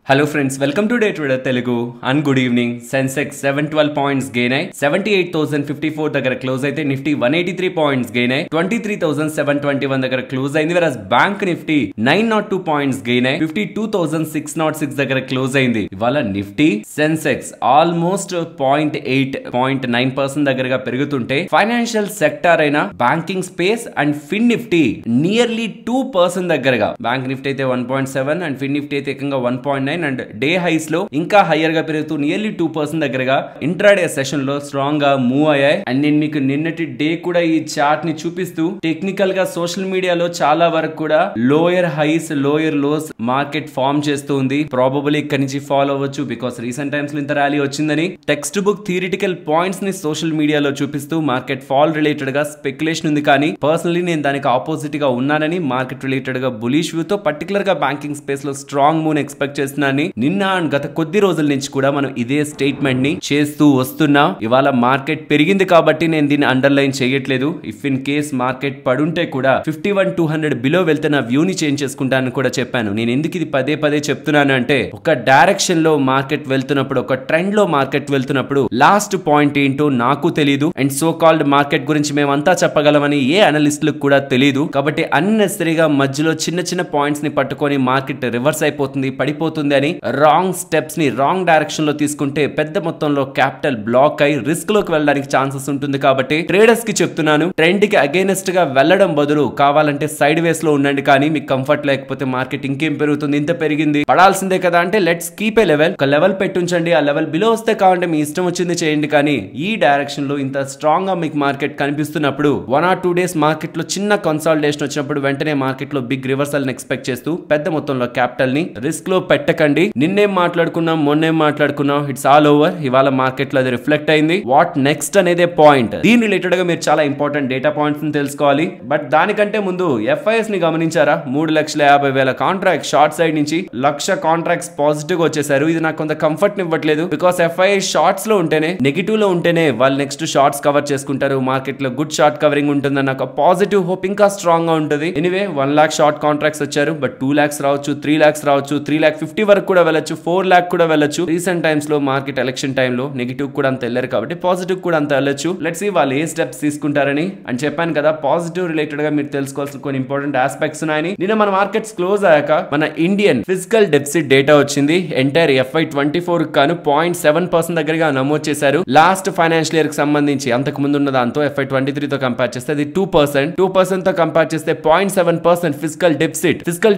Hello friends, welcome to Day Trader Telugu and good evening. Sensex 712 points gain అయ్యి 78,054 దగ్గర close అయితే Nifty 183 points gain అయ్యి 23,721 దగ్గర close అయింది. వెరస్ బ్యాంక్ నిఫ్టీ 902 పాయింట్స్ గెయిన్ అయ్యి 52,606 దగ్గర క్లోజ్ అయింది. ఇవాళ నిఫ్టీ సెన్సెక్స్ ఆల్మోస్ట్ 0.9% దగ్గరగా పెరుగుతుంటే ఫైనాన్షియల్ సెక్టార్ అయిన banking space and Fin Nifty nearly 2% దగ్గరగా, బ్యాంక్ నిఫ్టీ అయితే 1.7 అండ్ ఫిన్ నిఫ్టీ అయితే ఏకంగా 1.9 అండ్ డే హైస్ లో ఇంకా హయ్యర్ గా పెరుగుతూ నియర్లీ 2% దగ్గరగా ఇంట్రాడే సెషన్ లో స్ట్రాంగ్ గా మూవ్ అయ్యాయి. అండ్ నేను మీకు నిన్నటి డే కూడా ఈ చార్ట్ ని చూపిస్తూ టెక్నికల్ గా సోషల్ మీడియాలో చాలా వరకు కూడా lower highs lower lows market form చేస్తూ ఉంది. ప్రాబబుల్ ఇక్కడ నుంచి ఫాలో అవ్వచ్చు బికాస్ రీసెంట్ టైమ్స్ లో ఇంత ర్యాలీ వచ్చిందని టెక్స్ట్ బుక్ థియరిటికల్ పాయింట్స్ ని సోషల్ మీడియాలో చూపిస్తూ మార్కెట్ ఫాల్ రిలేటెడ్ గా స్పెక్యులేషన్ ఉంది. కానీ పర్సనలీ నేను దానికి ఆపోజిట్ గా ఉన్నానని, మార్కెట్ రిలేటెడ్ గా బులిష్ వ్యూ తో పర్టికులర్ గా బ్యాంకింగ్ స్పేస్ లో స్ట్రాంగ్ మూవ్ ఎక్స్పెక్ట్ చేస్తున్నాను. నిన్న గత కొద్ది రోజుల నుంచి కూడా మనం ఇదే స్టేట్మెంట్ ని చేస్తూ వస్తున్నాం. ఇవాళ మార్కెట్ పెరిగింది కాబట్టి నేను దీన్ని అండర్లైన్ చేయట్లేదు. ఇఫ్ ఇన్ కేస్ మార్కెట్ పడుంటే కూడా 51,200 బిలో వెళ్తే నా వ్యూ ని చేంజ్ చేసుకుంటానని కూడా చెప్పాను. నేను ఎందుకు ఇది పదే పదే చెప్తున్నాను అంటే, ఒక డైరెక్షన్ లో మార్కెట్ వెళ్తున్నప్పుడు, ఒక ట్రెండ్ లో మార్కెట్ వెళ్తున్నప్పుడు లాస్ట్ పాయింట్ ఏంటో నాకు తెలియదు. అండ్ సో కాల్డ్ మార్కెట్ గురించి మేమంతా చెప్పగలమని ఏ అనలిస్టులకు కూడా తెలియదు. కాబట్టి అన్నెసరీగా మధ్యలో చిన్న చిన్న పాయింట్స్ ని పట్టుకొని మార్కెట్ రివర్స్ అయిపోతుంది, పడిపోతుంది అని రాంగ్ స్టెప్స్ ని రాంగ్ డైరెక్షన్ లో తీసుకుంటే పెద్ద మొత్తంలో క్యాపిటల్ బ్లాక్ అయి రిస్క్ లోకి వెళ్ళడానికి ఛాన్సెస్ ఉంటుంది. కాబట్టి ట్రేడర్స్ కి చెప్తున్నాను, ట్రెండ్ కి అగైనెస్ట్ గా వెళ్ళడం బదులు కావాలంటే సైడ్ వేస్ లో ఉండండి. కానీ మీకు కంఫర్ట్ లేకపోతే మార్కెట్ ఇంకేం పెరుగుతుంది, ఇంత పెరిగింది పడాల్సిందే కదా అంటే లెట్స్ కీప్ ఏ లెవెల్, ఒక లెవెల్ పెట్టుంచండి. ఆ లెవెల్ బిలో వస్తే కావాలంటే మీ ఇష్టం వచ్చింది చేయండి. కానీ ఈ డైరెక్షన్ లో ఇంత స్ట్రాంగ్ గా మీకు మార్కెట్ కనిపిస్తున్నప్పుడు 1 or 2 డేస్ మార్కెట్ లో చిన్న కన్సాలిడేషన్ వచ్చినప్పుడు వెంటనే మార్కెట్ లో బిగ్ రివర్సల్ ఎక్స్పెక్ట్ చేస్తూ పెద్ద మొత్తంలో క్యాపిటల్ ని రిస్క్ లో పెట్టకండి. నిన్నేం మాట్లాడుకున్నాం, మొన్నేం మాట్లాడుకున్నాం, ఇట్స్ ఆల్ ఓవర్. ఇవాళ మార్కెట్ లో అది రిఫ్లెక్ట్ అయింది. వాట్ నెక్స్ట్ అనేదే పాయింట్. దీని రిలేటెడ్ గా మీరు చాలా ఇంపార్టెంట్ డేటా పాయింట్స్ ని తెలుసుకోవాలి. బట్ దానికంటే ముందు ఎఫ్ఐఎస్ ని గమనించారా? 3,50,000 కాంట్రాక్ట్ షార్ట్ సైడ్ నుంచి 1,00,000 కాంట్రాక్ట్స్ పాజిటివ్ గా వచ్చేసారు. ఇది నాకు కొంత కంఫర్ట్ ఇవ్వట్లేదు. బికాస్ ఎఫ్ఐఎస్ షార్ట్స్ లో ఉంటేనే, నెగిటివ్ లో ఉంటేనే వాళ్ళు నెక్స్ట్ షార్ట్స్ కవర్ చేసుకుంటారు. మార్కెట్ లో గుడ్ షార్ట్ కవరింగ్ ఉంటుందని నాకు పాజిటివ్ హోప్ ఇంకా స్ట్రాంగ్ గా ఉంటుంది. ఎనీవే 1 lakh షార్ట్ కాంట్రాక్ట్స్ వచ్చారు. బట్ 2 lakhs రావచ్చు, 3 lakhs రావచ్చు, 3,50,000 వరకు కూడా వెళ్ళొచ్చు, 4 lakh కూడా వెళ్ళొచ్చు. రీసెంట్ టైమ్స్ లో మార్కెట్ ఎలక్షన్ టైమ్ లో నెగిటివ్ కూడా అంత వెళ్ళారు కాబట్టి పాజిటివ్ కూడా అంత వెళ్ళొచ్చు. లెట్స్ సీ వాళ్ళు ఏ స్టెప్స్ తీసుకుంటారని. అని చెప్పాను కదా, పాజిటివ్ రిలేటెడ్ గా మీరు తెలుసుకోవాల్సిన కొన్ని ఇంపార్టెంట్ ఆస్పెక్ట్స్ ఉన్నాయని. నిన్న మన మార్కెట్స్ క్లోజ్ అయ్యాక మన ఇండియన్ ఫిజికల్ డెఫిసిట్ డేటా వచ్చింది. ఎంటైర్ FY24 కాను 0.7% దగ్గరగా నమోదు చేశారు. లాస్ట్ ఫైనాన్షియల్ ఇయర్ కి సంబంధించి అంతకు ముందు ఉన్న దాంతో FY23 తో కంపేర్ చేస్తే అది 2% తో కంపేర్ చేస్తే 0.7% ఫిజికల్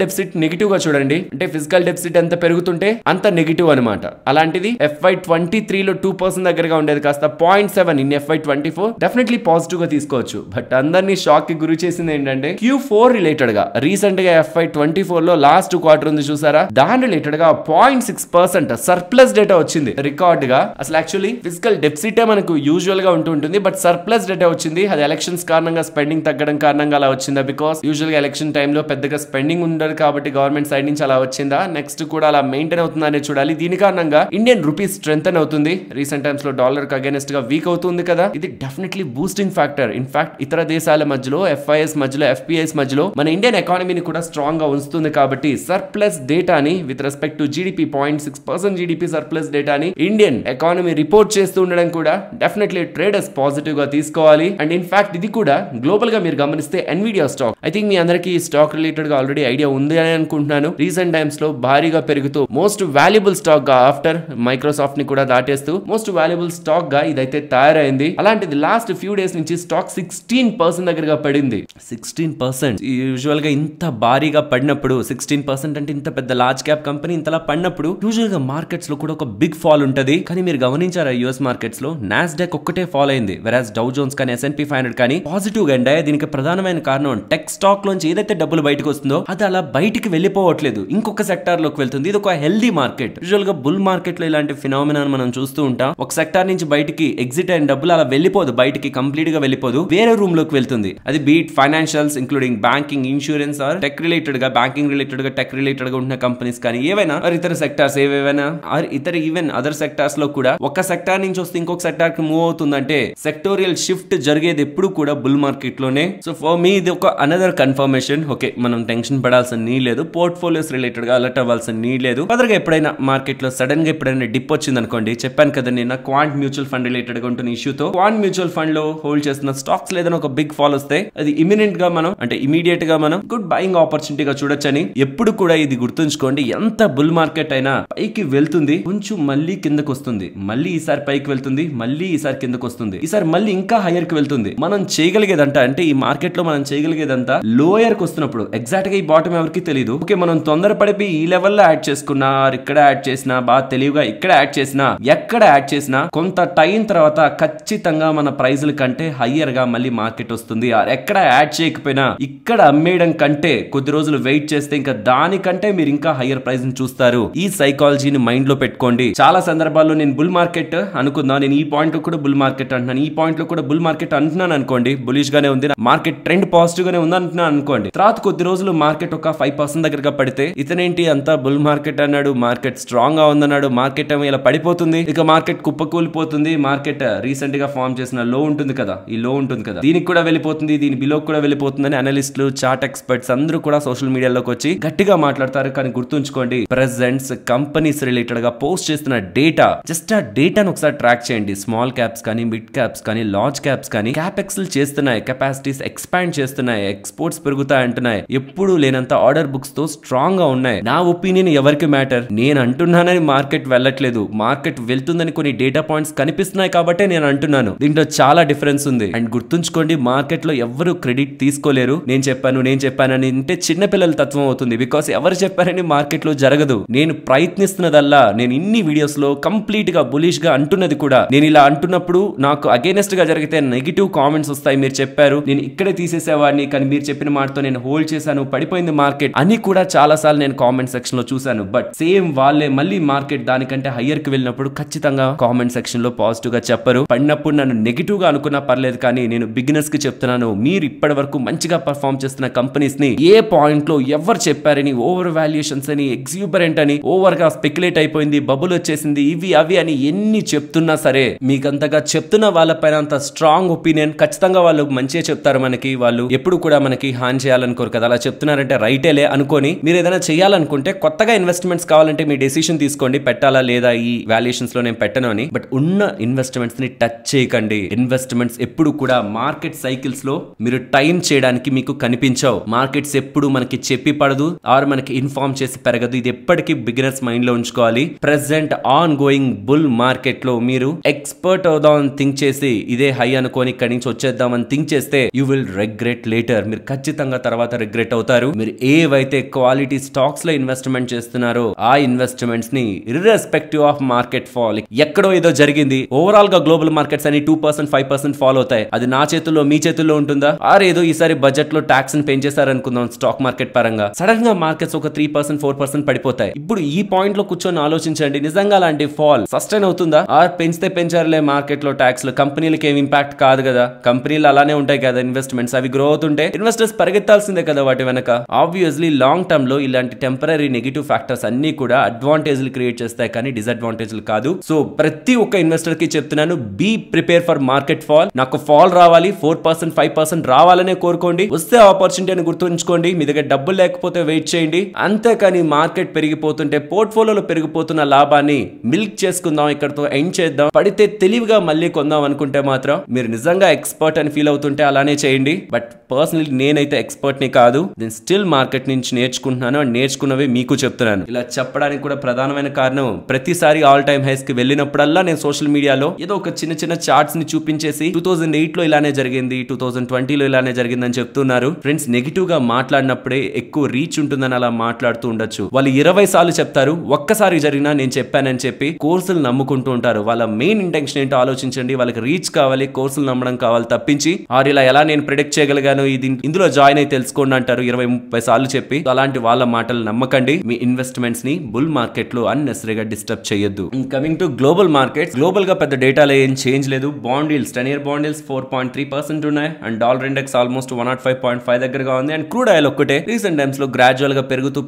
డెఫిసిట్ నెగిటివ్ గా చూడండి. అంటే ఫిజికల్ డెఫిసిట్ ఎంత పెరుగుతుంటే అంత నెగిటివ్ అనమాట. అలాంటిది FY23 లో 2% దగ్గరగా ఉండేది కాస్త 0.7 ఇన్ FY24 డెఫినెట్లీ పాజిటివ్ గా తీసుకోవచ్చు. బట్ అందరినీ షాక్ కి గురి చేసింది ఏంటంటే Q4 రిలేటెడ్ గా రీసెంట్ గా FY24 లో లాస్ట్ క్వార్టర్ ఉంది చూసారా, దాని రిలేటెడ్ గా 0.6% సర్ప్లస్ డేటా వచ్చింది రికార్డ్ గా. అసలు యాక్చువల్లీ ఫిజికల్ డెఫిసిట్ మనకు యూజువల్ గా ఉంటుంది, బట్ సర్ప్లస్ డేటా వచ్చింది. అది ఎలక్షన్స్ కారణంగా స్పెండింగ్ తగ్గడం కారణంగా అలా వచ్చిందా? బికాస్ యూజువల్ గా ఎలక్షన్ టైంలో పెద్దగా స్పెండింగ్ ఉండదు కాబట్టి గవర్నమెంట్ సైడ్ నుంచి అలా వచ్చిందా, నెక్స్ట్ కూడా అలా మెయింటైన్ అవుతుందా అనేది చూడాలి. దీని కారణంగా ఇండియన్ రూపీ స్ట్రెంథెన్ అవుతుంది. రీసెంట్ టైమ్స్ లో డాలర్ కి అగైనెస్ట్ గా వీక్ అవుతుంది కదా, ఇది డెఫినెట్లీ బూస్టింగ్ ఫ్యాక్టర్. ఇన్ఫాక్ట్ ఇతర దేశాల మధ్యలో, ఎఫ్ఐఎస్ మధ్యలో, ఎఫ్పిఐఎస్ మధ్యలో మన ఇండియన్ ఎకానమీని కూడా స్ట్రాంగ్ గా ఉంచుతుంది. కాబట్టి సర్ప్లస్ డేటాని with respect to GDP 0.6% GDP surplus డేటాని ఇండియన్ ఎకానమీ రిపోర్ట్ చేస్తూ ఉండడం కూడా డెఫినెట్లీ ట్రేడర్స్ పాజిటివ్ గా తీసుకోవాలి. అండ్ ఇన్ఫాక్ట్ ఇది కూడా గ్లోబల్ గా మీరు గమనిస్తే ఎన్విడియా స్టాక్, ఐ థింక్ మీ అందరికీ ఈ స్టాక్ రిలేటెడ్ గా ఆల్రెడీ ఐడియా ఉంది అని అనుకుంటున్నాను. రీసెంట్ టైమ్స్ లో భారీగా పెరుగుతూ మోస్ట్ వాల్యుబుల్ స్టాక్ గా ఆఫ్టర్ మైక్రోసాఫ్ట్ ని కూడా దాటేస్తూ మోస్ట్ వాల్యుబుల్ స్టాక్ గా ఇదైతే తయారైంది. అలాంటిది లాస్ట్ ఫ్యూ డేస్ నుంచి స్టాక్ 16% దగ్గరగా పడింది. 16% యూజువల్ గా ఇంత భారీగా పడినప్పుడు 16% అంటే ఇంత పెద్ద లార్జ్ క్యాప్ కంపెనీ ఇంతలా పడినప్పుడు యూజువల్ గా మార్కెట్స్ లో కూడా ఒక బిగ్ ఫాల్ ఉంటది. కానీ మీరు గమనించారా యుఎస్ మార్కెట్స్ లో నాస్డాక్ ఒక్కటే ఫాల్ అయింది, వెరాజ్ డౌ జోన్స్ కానీ S&P 500 కానీ పాజిటివ్ గా ఎండాయి. దీనికి ప్రధానమైన కారణం టెక్ స్టాక్ లోంచి ఏదైతే డబ్బులు బయటకు వస్తుందో అది అలా బయటికి వెళ్ళిపోవట్లేదు, ఇంకొక సెక్టార్ లోకి వెళ్తుంది. ఇది ఒక హెల్దీ మార్కెట్. యూజువల్ గా బుల్ మార్కెట్ లో ఇలాంటి ఫినామినాన్ మనం చూస్తూ ఉంటాం. ఒక సెక్టార్ నుంచి బయటికి ఎగ్జిట్ అయిన డబ్బులు అలా వెళ్ళిపోదు, బయటికి కంప్లీట్ గా వెళ్ళిపోదు, వేరే రూమ్ లోకి వెళ్తుంది. అది beat financials including banking, insurance or tech related గా, బ్యాంకింగ్ రిలేటెడ్ గా, టెక్ రిలేటెడ్ గా ఉన్న కంపెనీస్ కానీ ఏవైనా ఇతర సెక్టార్స్ ఏవేవైనా ఇతర ఈవెన్ అదర్ సెక్టార్స్ లో కూడా ఒక సెక్టార్ నుంచి వస్తే ఇంకొక సెక్టార్ కి మూవ్ అవుతుందంటే సెక్టోరియల్ షిఫ్ట్ జరిగేది ఎప్పుడు కూడా బుల్ మార్కెట్ లోనే. సో ఫర్ మీ ఇది ఒక అనదర్ కన్ఫర్మేషన్. ఓకే, మనం టెన్షన్ పడాల్సిన నీ లేదు, పోర్ట్ఫోలియోస్ రిలేటెడ్ గా అలర్ట్ అవ్వాల్సిన నీ నీడ్ లేదు. ఫర్దర్ గా ఎప్పుడైనా మార్కెట్ లో సడన్ గా ఎప్పుడైనా డిప్ వచ్చింది అనుకోండి, చెప్పాను కదా నేను క్వాంట్ మ్యూచువల్ ఫండ్ రిలేటెడ్ గా ఉంటున్న ఇష్యూతో, క్వాంట్ మ్యూచువల్ ఫండ్ లో హోల్డ్ చేస్తున్న స్టాక్స్ లేదని ఒక బిగ్ ఫాల్ వస్తే అది ఇమినెంట్ గా మనం అంటే ఇమీడియట్ గా మనం గుడ్ బయింగ్ ఆపర్చునిటీగా చూడొచ్చని ఎప్పుడు కూడా ఇది గుర్తుంచుకోండి. ఎంత బుల్ మార్కెట్ అయినా పైకి వెళ్తుంది, కొంచెం మళ్ళీ కిందకు వస్తుంది, మళ్ళీ ఈసారి పైకి వెళ్తుంది, మళ్ళీ ఈసారి కిందకు వస్తుంది, ఈసారి మళ్ళీ ఇంకా హైయర్ కి వెళ్తుంది. మనం చేయగలిగేదంట అంటే ఈ మార్కెట్ లో మనం చేయగలిగేదంతా లోయర్ కి వస్తున్నప్పుడు ఎగ్జాక్ట్ గా ఈ బాటమ్ ఎవరికి తెలియదు. ఓకే, మనం తొందరపడిపోయి ఈ లెవెల్లో యాడ్ చేసుకున్నా, ఇక్కడ యాడ్ చేసినా, బాగా తెలివిగా ఇక్కడ యాడ్ చేసినా, ఎక్కడ యాడ్ చేసినా కొంత టైం తర్వాత ఖచ్చితంగా మన ప్రైజుల కంటే హయ్యర్ గా మళ్ళీ మార్కెట్ వస్తుంది. ఎక్కడ యాడ్ చేయకపోయినా ఇక్కడ అమ్మేయడం కంటే కొద్ది రోజులు వెయిట్ చేస్తే ఇంకా దానికంటే మీరు ఇంకా హయ్యర్ ప్రైస్ ని చూస్తారు. ఈ సైకాలజీని మైండ్ లో పెట్టుకోండి. చాలా సందర్భాల్లో నేను బుల్ మార్కెట్ అనుకుందాం, నేను ఈ పాయింట్ లో కూడా బుల్ మార్కెట్ అంటున్నాను, ఈ పాయింట్ లో కూడా బుల్ మార్కెట్ అంటున్నాను అనుకోండి, బులిష్ గానే ఉంది, మార్కెట్ ట్రెండ్ పాజిటివ్ గానే ఉంది అంటున్నాను అనుకోండి. తర్వాత కొద్ది రోజులు మార్కెట్ ఒక 5% దగ్గరగా పడితే ఇతనేంటి అంతా బుల్ మార్కెట్ అన్నాడు, మార్కెట్ స్ట్రాంగ్ గా ఉందన్నాడు, మార్కెట్ ఏమో ఇలా పడిపోతుంది, ఇక మార్కెట్ కుప్పకూలిపోతుంది, మార్కెట్ రీసెంట్ గా ఫామ్ చేసిన లో ఉంటుంది కదా, ఈ లో ఉంటుంది కదా, దీనికి కూడా వెళ్ళిపోతుంది, దీని బిలో కూడా వెళ్ళిపోతుందని అనలిస్టులు, చార్ట్ ఎక్స్పర్ట్స్ అందరూ కూడా సోషల్ మీడియాలోకి వచ్చి గట్టిగా మాట్లాడతారు. కానీ గుర్తుంచుకోండి, ప్రెజెంట్స్ కంపెనీస్ రిలేటెడ్ గా పోస్ట్ చేస్తున్న డేటా, జస్ట్ ఆ డేటాను ఒకసారి ట్రాక్ చేయండి. స్మాల్ క్యాప్స్ కానీ, మిడ్ క్యాప్స్ కానీ, లార్జ్ క్యాప్స్ కానీ క్యాపెక్స్ చేస్తున్నాయి, కెపాసిటీస్ ఎక్స్పాండ్ చేస్తున్నాయి, ఎక్స్పోర్ట్స్ పెరుగుతాయి అంటున్నాయి, ఎప్పుడు లేనంత ఆర్డర్ బుక్స్ తో స్ట్రాంగ్ గా ఉన్నాయి. నా ఒపీనియన్ ఎవరికి మ్యాటర్, నేను అంటున్నానని మార్కెట్ వెళ్ళట్లేదు, మార్కెట్ వెళ్తుందని కొన్ని డేటా పాయింట్స్ కనిపిస్తున్నాయి కాబట్టి నేను అంటున్నాను. దీంట్లో చాలా డిఫరెన్స్ ఉంది. అండ్ గుర్తుంచుకోండి, మార్కెట్ లో ఎవరు క్రెడిట్ తీసుకోలేరు. నేను చెప్పానని అంటే చిన్నపిల్లల తత్వం అవుతుంది. బికాస్ ఎవరు చెప్పారని మార్కెట్ లో జరగదు. నేను ప్రయత్నిస్తున్నదల్లా, నేను ఇన్ని వీడియోస్ లో కంప్లీట్ గా బులిష్ గా అంటున్నది కూడా, నేను ఇలా అంటున్నప్పుడు నాకు అగైనెస్ట్ గా జరిగితే నెగిటివ్ కామెంట్స్ వస్తాయి. మీరు చెప్పారు నేను ఇక్కడే తీసేసేవాడిని, కానీ మీరు చెప్పిన మాటతో నేను హోల్డ్ చేశాను, పడిపోయింది మార్కెట్ అని కూడా చాలా సార్లు నేను కామెంట్ సెక్షన్ లో చూశాను. బట్ సేమ్ వాళ్ళే మళ్ళీ మార్కెట్ దానికంటే హయ్యర్ కి వెళ్ళినప్పుడు ఖచ్చితంగా కామెంట్ సెక్షన్ లో పాజిటివ్ గా చెప్పరు. పడినప్పుడు నన్ను నెగిటివ్ గా అనుకున్నా పర్లేదు, కానీ నేను బిగినర్స్ కి చెప్తున్నాను, మీరు ఇప్పటి వరకు మంచిగా పర్ఫార్మ్ చేస్తున్న కంపెనీస్ ని ఏ పాయింట్ లో ఎవరు చెప్పారని, ఓవర్ వాల్యుయేషన్స్ అని, ఎగ్జూబరెంట్ అని, ఓవర్ గా స్పెక్యులేట్ అయిపోయింది, బబుల్ వచ్చేసింది, ఇవి అవి అని ఎన్ని చెప్తున్నా సరే, మీకంతగా చెప్తున్న వాళ్ళపైన అంత స్ట్రాంగ్ ఒపీనియన్ ఖచ్చితంగా వాళ్ళు మంచిగా చెప్తారు. మనకి వాళ్ళు ఎప్పుడు కూడా మనకి హాని చేయాలనుకోరు కదా, అలా చెప్తున్నారంటే రైటేలే అనుకోని మీరు ఏదైనా చేయాలనుకుంటే, కొత్తగా ఇన్వెస్ట్మెంట్స్ కావాలంటే మీ డెసిషన్ తీసుకోండి, పెట్టాలా లేదా ఈ వాల్యుయేషన్స్ లో నేను పెట్టను అని. బట్ ఉన్న ఇన్వెస్ట్మెంట్స్ ని టచ్ చేయకండి. ఇన్వెస్ట్మెంట్స్ ఎప్పుడు కూడా మార్కెట్ సైకిల్స్ లో మీరు టైం చేయడానికి మీకు కనిపించవు. మార్కెట్స్ ఎప్పుడు మనకి చెప్పి పడదు ఆర్ మనకి ఇన్ఫార్మ్ చేసి పెరగదు. ఇది ఎప్పటికీ బిగినర్స్ మైండ్ లో ఉంచుకోవాలి. Present on going bull market లో మీరు ఎక్స్పర్ట్ అవుదామని థింక్ చేసి ఇదే హై అనుకోని ఇక్కడి నుంచి వచ్చేద్దామని థింక్ చేస్తే యూ విల్ రిగ్రెట్ లేటర్. మీరు ఖచ్చితంగా తర్వాత రిగ్రెట్ అవుతారు. మీరు ఏవైతే క్వాలిటీ స్టాక్స్ లో ఇన్వెస్ట్మెంట్ చేస్తున్నారో ఆ ఇన్వెస్ట్మెంట్స్ ని ఇర్రెస్పెక్టివ్ ఆఫ్ మార్కెట్ ఫాల్, ఎక్కడో ఏదో జరిగింది, ఓవరాల్ గా గ్లోబల్ మార్కెట్స్ అని 2% 5% ఫాల్ అవుతాయి, అది నా చేతుల్లో మీ చేతుల్లో ఉంటుందా? ఆరేదో ఈసారి బడ్జెట్ లో ట్యాక్స్ ని పెంచేశారనుకుందాం స్టాక్ మార్కెట్ పరంగా, సడన్ గా మార్కెట్స్ ఒక 3% 4% పడిపోతాయి. ఇప్పుడు ఈ పాయింట్ లో కూర్చొని ఆలోచించండి, నిజంగా అలాంటి ఫాల్ సస్టైన్ అవుతుందా? ఆర్ పెంచితే పెంచారులే మార్కెట్ లో ట్యాక్స్, కంపెనీలకి ఏం ఇంపాక్ట్ కాదు కదా, కంపెనీలు అలానే ఉంటాయి కదా ఇన్వెస్ట్మెంట్స్, అవి గ్రో అవుతుంటే ఇన్వెస్టర్స్ పరిగెత్తాల్సిందే కదా వాటి వెనక. ఆబ్వియస్లీ లాంగ్ టర్మ్ లో ఇలాంటి టెంపరరీ నెగిటివ్ ఫ్యాక్టర్స్ అన్ని కూడా అడ్వాంటేజ్లు క్రియేట్ చేస్తాయి కానీ డిసడ్వాంటేజ్లు కాదు. సో ప్రతి ఒక్క ఇన్వెస్టర్ కి చెప్తున్నాను, be prepare for market fall. నాకు ఫాల్ రావాలి, 4% 5% రావాలనే కోరుకోండి, వస్తే ఆపర్చునిటీ అని గుర్తుంచుకోండి. మీ దగ్గర డబ్బులు లేకపోతే వెయిట్ చేయండి, అంతేకాని మార్కెట్ పెరిగిపోతుంటే పోర్ట్ఫోలియోలో పెరిగిపోతున్న లాభాన్ని మిల్క్ చేసుకుందాం, ఇక్కడతో ఎండ్ చేద్దాం, పడితే తెలివిగా మళ్ళీ కొందాం అనుకుంటే మాత్రం మీరు నిజంగా ఎక్స్పర్ట్ అని ఫీల్ అవుతుంటే అలానే చేయండి. బట్ పర్సనలీ నేనైతే ఎక్స్పర్ట్ ని కాదు, నేను స్టిల్ మార్కెట్ నుంచి నేర్చుకుంటున్నాను, అండ్ నేర్చుకున్నవి మీకు చెప్తున్నాను. ఇలా చెప్పడానికి కూడా ప్రధానమైన కారణం, ప్రతిసారి ఆల్ టైమ్ హైస్ కి వెళ్ళినప్పుడల్లా నేను సోషల్ మీడియాలో ఏదో ఒక చిన్న చిన్న చార్ట్స్ ని చూపించేసి 2008 లో ఇలానే జరిగింది, 2020 లో ఇలానే జరిగిందని చెప్తున్నారు. ఫ్రెండ్స్, నెగిటివ్ గా మాట్లాడినప్పుడే ఎక్కువ రీచ్ ఉంటుందని అలా మాట్లాడుతూ ఉండొచ్చు. వాళ్ళు 20 సార్లు చెప్తారు, ఒక్కసారి జరిగినా నేను చెప్పానని చెప్పి కోర్సులు నమ్ముకుంటూ ఉంటారు. వాళ్ళ మెయిన్ ఇంటెన్షన్ ఏంటో ఆలోచించండి. వాళ్ళకి రీచ్ కావాలి, కోర్సులు నమ్మడం కావాలి తప్పించి ఆరు ఇలా ఎలా నేను ప్రిడిక్ట్ చేయగలిగాను, ఇందులో జాయిన్ అయి తెలుసుకోండి అంటారు 20-30 సార్లు చెప్పి. అలాంటి వాళ్ళ మాటలు నమ్మకండి. మీ ఇన్వెస్ట్మెంట్స్ ని బుల్ మార్కెట్ లో అన్నెసరీగా డిస్టర్బ్ చేయొద్దు. Coming to global markets, global గా పెద్ద డేటాలో ఏం చేంజ్ లేదు. Bond yields 10-year bond yields 4.3% ఉన్నాయి, అండ్ డాలర్ ఇండెక్స్ ఆల్మోస్ట్ 105.5 దగ్గరగా ఉంది. అండ్ క్రూడ్ ఆయిల్ ఒక్కటే రీసెంట్ టైమ్స్ లో గ్రాడ్యువల్ గా పెరుగుతూ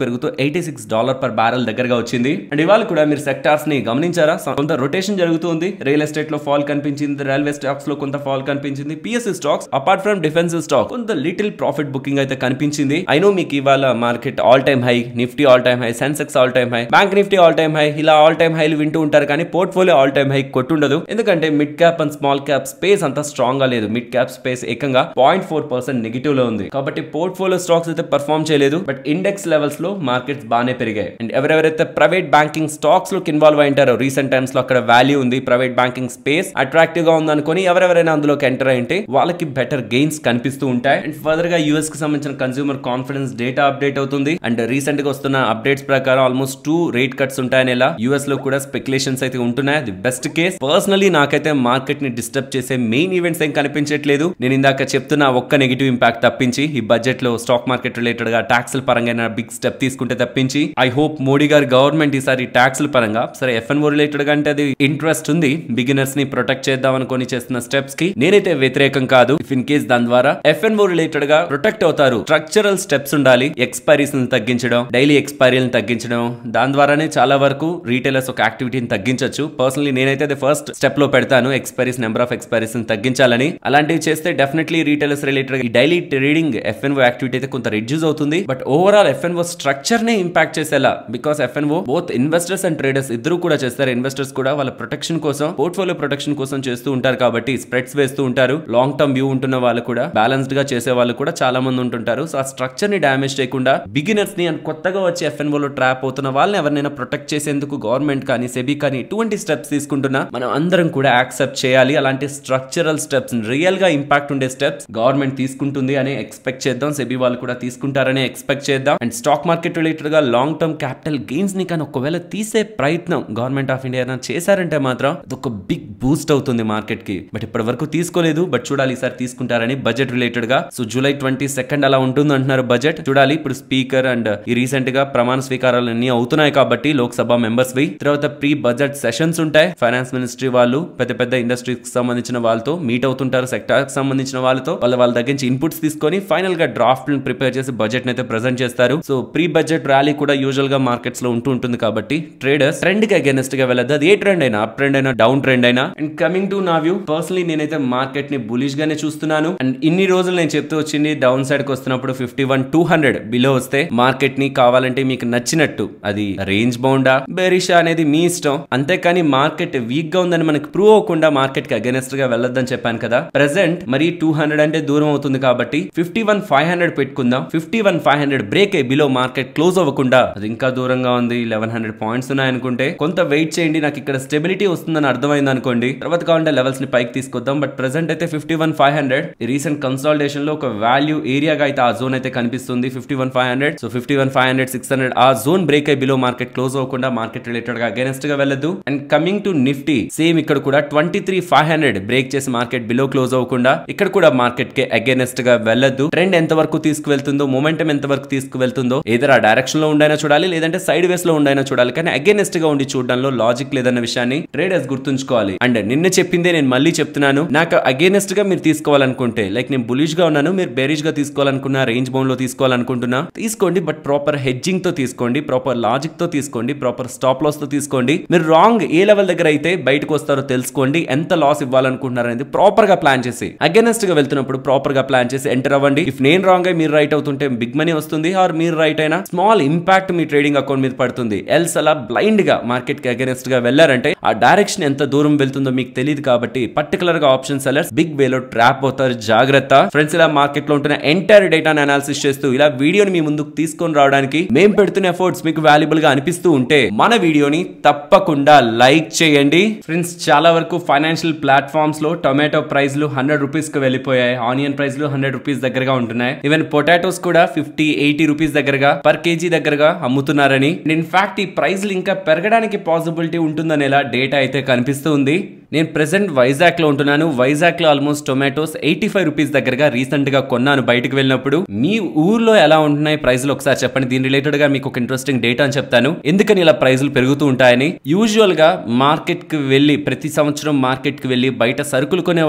$86 per barrel దగ్గరగా వచ్చింది. అండ్ ఇవాళ కూడా మీరు సెక్టార్స్ ని గమనించారా, కొంత రొటేషన్ జరుగుతుంది. రియల్ ఎస్టేట్ లో ఫాల్ కనిపించింది, రైల్వే స్టాక్స్ లో కొంత ఫాల్ కనిపించింది, PSU stocks apart from defensive stock కొంత లిటిల్ ప్రాఫిట్ బుకింగ్ అయితే కనిపించింది. ఐ నో మీకు ఇవాళ market all time high, Nifty all time high Sensex all time high, bank Nifty all time high, ఇలా all time హైలు వింటూ ఉంటారు కానీ పోర్ట్ఫోలియో ఆల్ టైమ్ హై కొట్టుండదు. ఎందుకంటే mid cap and small cap space అంత స్ట్రాంగ్ గా లేదు. మిడ్ క్యాప్ స్పేస్ ఏకంగా 0.4% నెగిటివ్ లో ఉంది. కాబట్టి పోర్ట్ఫోలియో స్టాక్స్ అయితే పర్ఫార్మ్ చేయలేదు. బట్ ఇండెక్స్ లెవెల్స్ లో మార్కెట్స్ బాగానే పెరిగాయి. అండ్ ఎవరెవరైతే ప్రైవేట్ బ్యాంకింగ్ స్టాక్స్ లోకి ఇన్వాల్వ్ అయింటారో రీసెంట్ టైమ్స్ లో అక్కడ వాల్యూ ఉంది, ప్రైవేట్ బ్యాంకింగ్ స్పేస్ అట్రాక్టివ్ గా ఉంది అనుకుని ఎవరెవరైనా అందులోకి ఎంటర్ అయింటే వాళ్ళకి బెటర్ గెయిన్స్ కనిపిస్తూ ఉంటాయి. అండ్ ఫర్దర్ గా యూఎస్ కి సంబంధించిన కన్స్యూమర్ కాన్ఫిడెన్స్ డేటా అప్డేట్ అవుతుంది. అండ్ రీసెంట్ గా వస్తున్న అప్డేట్స్ ప్రకారం ఆల్మోస్ట్ 2 రేట్ కట్స్ ఉంటాయని ఇలా యూఎస్ లో కూడా స్పెక్యులేషన్స్ అయితే ఉంటున్నాయి. అది బెస్ట్ కేస్. పర్సనలీ నాకైతే మార్కెట్ ని డిస్టర్బ్ చేసే మెయిన్ ఈవెంట్స్ ఏం కనిపించట్లేదు. నేను ఇందాక చెప్తున్న ఒక్క నెగిటివ్ ఇంపాక్ట్ తప్పించి ఈ బడ్జెట్ లో స్టాక్ మార్కెట్ రిలేటెడ్ గా ట్యాక్స్ పరంగా బిగ్ స్టెప్ తీసుకుంటే తప్పించి ఐ హోప్ మోడీ గారి గవర్నమెంట్ ఈసారి ట్యాక్స్ పరంగా సరే FNO రిలేటెడ్ గా అంటే అది ఇంట్రెస్ట్ ఉంది. బిగినర్స్ ని ప్రొటెక్ట్ చేద్దాం అనుకుని చేస్తున్న స్టెప్స్ కి నేనైతే వ్యతిరేకం కాదు. ఇఫ్ ఇన్ కేస్ దాని ద్వారా FNO రిలేటెడ్ గా ప్రొటెక్ట్ అవుతారు. స్ట్రక్చరల్ స్టెప్స్ ఉండాలి. ఎక్స్పైరీస్ తగ్గించడం, డైలీ ఎక్స్పైరీలను తగ్గించడం, దాని ద్వారానే చాలా వరకు రీటైలర్స్ ఒక యాక్టివిటీని తగ్గించవచ్చు. పర్సనలీ నేనైతే అది ఫస్ట్ స్టెప్ లో పెడతాను. ఎక్స్పైరీస్, నెంబర్ ఆఫ్ ఎక్స్పైరీస్ తగ్గించాలని. అలాంటివి చేస్తే డెఫినెట్లీ రీటైలర్స్ రిలేటెడ్ ఈ డైలీ ట్రేడింగ్ FNO యాక్టివిటీ అయితే కొంత రిడ్యూస్ అవుతుంది. బట్ ఓవరాల్ FNO స్ట్రక్చర్ నే ఇంపాక్ట్ చేసేలా, because FNO both investors and traders ఇద్దరు కూడా చేస్తారు. ఇన్వెస్టర్స్ కూడా వాళ్ళ ప్రొటెక్షన్ కోసం, పోర్ట్ఫోలియో ప్రొటెక్షన్ కోసం చేస్తూ ఉంటారు కాబట్టి స్ప్రెడ్స్ వేస్తూ ఉంటారు. లాంగ్ టర్మ్ వ్యూ ఉంటున్న వాళ్ళు కూడా, బ్యాలెన్స్డ్ గా చేసే వాళ్ళు కూడా చాలా మంది ఉంటుంటారు. సో ఆ స్ట్రక్చర్ ని డామేజ్ చేయకుండా బిగినర్స్ ని అండ్ కొత్తగా వచ్చి FNO లో ట్రాప్ అవుతున్న వాళ్ళని ఎవరినైనా ప్రొటెక్ట్ చేసేందుకు గవర్నమెంట్ కానీ సెబీ కానీ ఇటువంటి స్టెప్స్ తీసుకుంటున్నా మనం అందరం కూడా యాక్సెప్ట్ చేయాలి. అలాంటి స్ట్రక్చరల్ స్టెప్స్, రియల్ గా ఇంపాక్ట్ ఉండే స్టెప్స్ గవర్నమెంట్ తీసుకుంటుంది అని ఎక్స్పెక్ట్ చేద్దాం. సెబీ వాళ్ళు కూడా తీసుకుంటారని ఎక్స్పెక్ట్ చేద్దాం. అండ్ స్టాక్ మార్కెట్ రిలేటెడ్ గా లాంగ్ టర్మ్ క్యాపిటల్ గెయిన్స్ ని కానీ ఒకవేళ తీసే ప్రయత్నం గవర్నమెంట్ ఆఫ్ ఇండియా చేశారంటే మాత్రం అదొక బిగ్ బూస్ట్ అవుతుంది మార్కెట్ కి. బట్ ఇప్పటి వరకు తీసుకోలేదు. బట్ చూడాలి ఈసారి తీసుకుంటారని. బడ్జెట్ రిలేటెడ్ గా సో జూలై 22 అలా ఉంటుంది అంటున్నారు బడ్జెట్. చూడాలి. ఇప్పుడు స్పీకర్ అండ్ ఈ రీసెంట్ గా ప్రమాణ స్వీకారాలు అన్ని అవుతున్నాయి కాబట్టి లోక్సభ మెంబర్స్ వి. తర్వాత ప్రీ బడ్జెట్ సెషన్స్ ఉంటాయి. ఫైనాన్స్ మినిస్ట్రీ వాళ్ళు పెద్ద పెద్ద ఇండస్ట్రీస్ కి సంబంధించిన వాళ్ళతో మీట్ అవుతుంటారు. సెక్టార్ కి సంబంధించిన వాళ్ళతో వాళ్ళ దగ్గర నుంచి ఇన్పుట్స్ తీసుకొని ఫైనల్ గా డ్రాఫ్ట్ ప్రిపేర్ చేసి బడ్జెట్ అయితే ప్రెజెంట్ చేస్తారు. సో ప్రీ బడ్జెట్ ర్యాలీ కూడా యూజువల్ గా మార్కెట్స్ లో ఉంటుంది కాబట్టి ట్రేడర్స్ ట్రెండ్ కి అగైనెస్ట్ గా వెళ్ళదు. అది ఏ ట్రెండ్ అయినా, అప్ ట్రెండ్ అయినా, డౌన్ ట్రెండ్ అయినా. అండ్ కమింగ్ టు నా వ్యూ, పర్సనలీ నేనైతే మార్కెట్ ని బులిష్ గానే చూస్తున్నాను. అండ్ ఇన్ని రోజులు నేను చెప్తూ వచ్చింది డౌన్ సైడ్ కి వస్తున్నప్పుడు 51,200 బిలో వస్తే మార్కెట్ ని కావాలంటే మీకు నచ్చినట్టు అది రేంజ్ బౌండా బెరిషా అనేది మీ ఇష్టం. అంతేకాని మార్కెట్ వీక్ గా ఉందని మనకి ప్రూవ్ అవ్వకుండా మార్కెట్ కి అగైనెస్ట్ గా వెళ్ళొద్దని చెప్పాను కదా. ప్రెసెంట్ మరి 200 అంటే దూరం అవుతుంది కాబట్టి 51,500 పెట్టుకుందాం. 51,500 బ్రేక్ అయ్యి బిలో మార్కెట్ క్లోజ్ అవ్వకుండా, అది ఇంకా దూరంగా ఉంది, 1100 పాయింట్స్ ఉన్నాయనుకుంటే కొంత వెయిట్ చేయండి. నాకు ఇక్కడ స్టెబిలిటీ వస్తుందని అర్థమైంది అనుకోండి, తర్వాత కావాలంటే లెవెల్స్ ని పైకి తీసుకొద్దాం. బట్ ప్రెసెంట్ అయితే 51,500 రీసెంట్ కన్సాలిడేషన్ లో ఒక వాల్యూ ఏరియాగా అయితే ఆ జోన్ అయితే కనిపిస్తుంది 51,500. సో 51,500, 600 ఆ జోన్ బ్రేక్ అయ్యి బిలో మార్కెట్ క్లోజ్ అవ్వకుండా మార్కెట్ రిలేటెడ్ గా అగైనెస్ట్ గా వెళ్ళదు. And coming to Nifty same ఇక్కడ కూడా 23,500 బ్రేక్ చేసి మార్కెట్ బిలో క్లోజ్ అవ్వకుండా ఇక్కడ కూడా మార్కెట్ కి అగైనెస్ట్ గా వెళ్ళదు. ట్రెండ్ ఎంత వరకు తీసుకువెళ్తుందో, మొమెంటం ఎంత వరకు తీసుకువెళ్తుందో ఏదైనా ఆ డైరెక్షన్ లో ఉండైనా చూడాలి, లేదంటే సైడ్ వేస్ లో ఉండైనా చూడాలి. కానీ అగైనెస్ట్ గా ఉండి చూడడంలో లాజిక్ లేదన్న విషయాన్ని ట్రేడర్స్ గుర్తుంచుకోవాలి. అండ్ నిన్న చెప్పిందే నేను మళ్ళీ చెప్తున్నాను. నాకు అగైనెస్ట్ గా మీరు తీసుకోవాలనుకుంటే, లైక్ నేను బులిష్ గా ఉన్నాను, మీరు బేరిష్ గా తీసుకోవాలనుకున్నా, రేంజ్ బౌండ్ లో తీసుకోవాలనుకుంటున్నా తీసుకోండి. బట్ ప్రాపర్ హెడ్జింగ్ తో తీసుకోండి, ప్రాపర్ లాజిక్ తో తీసుకోండి, ప్రాపర్ స్టాప్ లాస్ తో తీసుకోండి. మీరు రాంగ్ ఏ లెవెల్ దగ్గర అయితే బయటకు వస్తారో తెలుసుకోండి. ఎంత లాస్ ఇవ్వాలనుకుంటున్నారు అనేది ప్రాపర్ గా ప్లాన్ చేసి, అగైనెస్ట్ గా వెళ్తున్నప్పుడు ప్రాపర్ గా ప్లాన్ చేసి ఎంటర్ అవ్వండి. ఇఫ్ నేను రాంగ్ అయి మీరు రైట్ అవుతుంటే బిగ్ మనీ వస్తుంది, ఆర్ మీరు రైట్ అయినా స్మాల్ ఇంపాక్ట్ మీ ట్రేడింగ్ అకౌంట్ మీద పడుతుంది. ఎల్స్ అలా బ్లైండ్ గా మార్కెట్ కి అగైనెస్ట్ గా వెళ్ళారంటే ఆ డైరెక్షన్ ఎంత దూరం వెళ్తుందో మీకు తెలియదు కాబట్టి పర్టికులర్ గా ఆప్షన్ సెల్లర్స్ బిగ్ వేలో ట్రాప్ అవుతారు. జాగ్రత్త ఫ్రెండ్స్. ఇలా మార్కెట్ లో ఉంటున్న ఎంటైర్ డేటాను అనాలిసిస్ చేస్తూ ఇలా వీడియోని మీ ముందుకు తీసుకొని రావడానికి మేము పెడుతున్న ఎఫర్ట్స్ మీకు వాల్యుబుల్ గా అనిపిస్తూ ఉంటే మన వీడియోని తప్పకుండా లైక్ చేయండి ఫ్రెండ్స్. చాలా వరకు ఫైనాన్షియల్ ప్లాట్ఫామ్స్ లో టొమాటో ప్రైస్లు 100 రూపీస్ కు వెళ్ళిపోయాయి. ఆనియన్ ప్రైస్లు 100 రూపీస్ దగ్గరగా ఉంటున్నాయి. ఈవెన్ పొటాటోస్ కూడా 50-80 రూపీస్ దగ్గరగా పర్ కేజీ దగ్గరగా అమ్ముతున్నారని. ఇన్ఫాక్ట్ ఈ ప్రైస్లు ఇంకా పెరగడానికి పాసిబిలిటీ ఉంటుందనేలా డేటా అయితే కనిపిస్తూ ఉంది. నేను ప్రెసెంట్ వైజాగ్ లో ఉంటున్నాను. వైజాగ్ లో ఆల్మోస్ట్ టొమాటోస్ 85 రూపీస్ దగ్గరగా రీసెంట్ గా కొన్నాను బయటకు వెళ్ళినప్పుడు. మీ ఊర్లో ఎలా ఉంటున్నాయి ప్రైస్లు ఒకసారి చెప్పండి. దీని రిలేటెడ్ గా మీకు ఒక ఇంట్రెస్టింగ్ డేటా అని చెప్తాను, ఎందుకని ఇలా ప్రైస్లు పెరుగుతూ ఉంటాయని. యూజువల్ గా మార్కెట్ కి వెళ్ళి ప్రతి సంవత్సరం మార్కెట్ కి వెళ్ళి బయట సరుకులు కొనే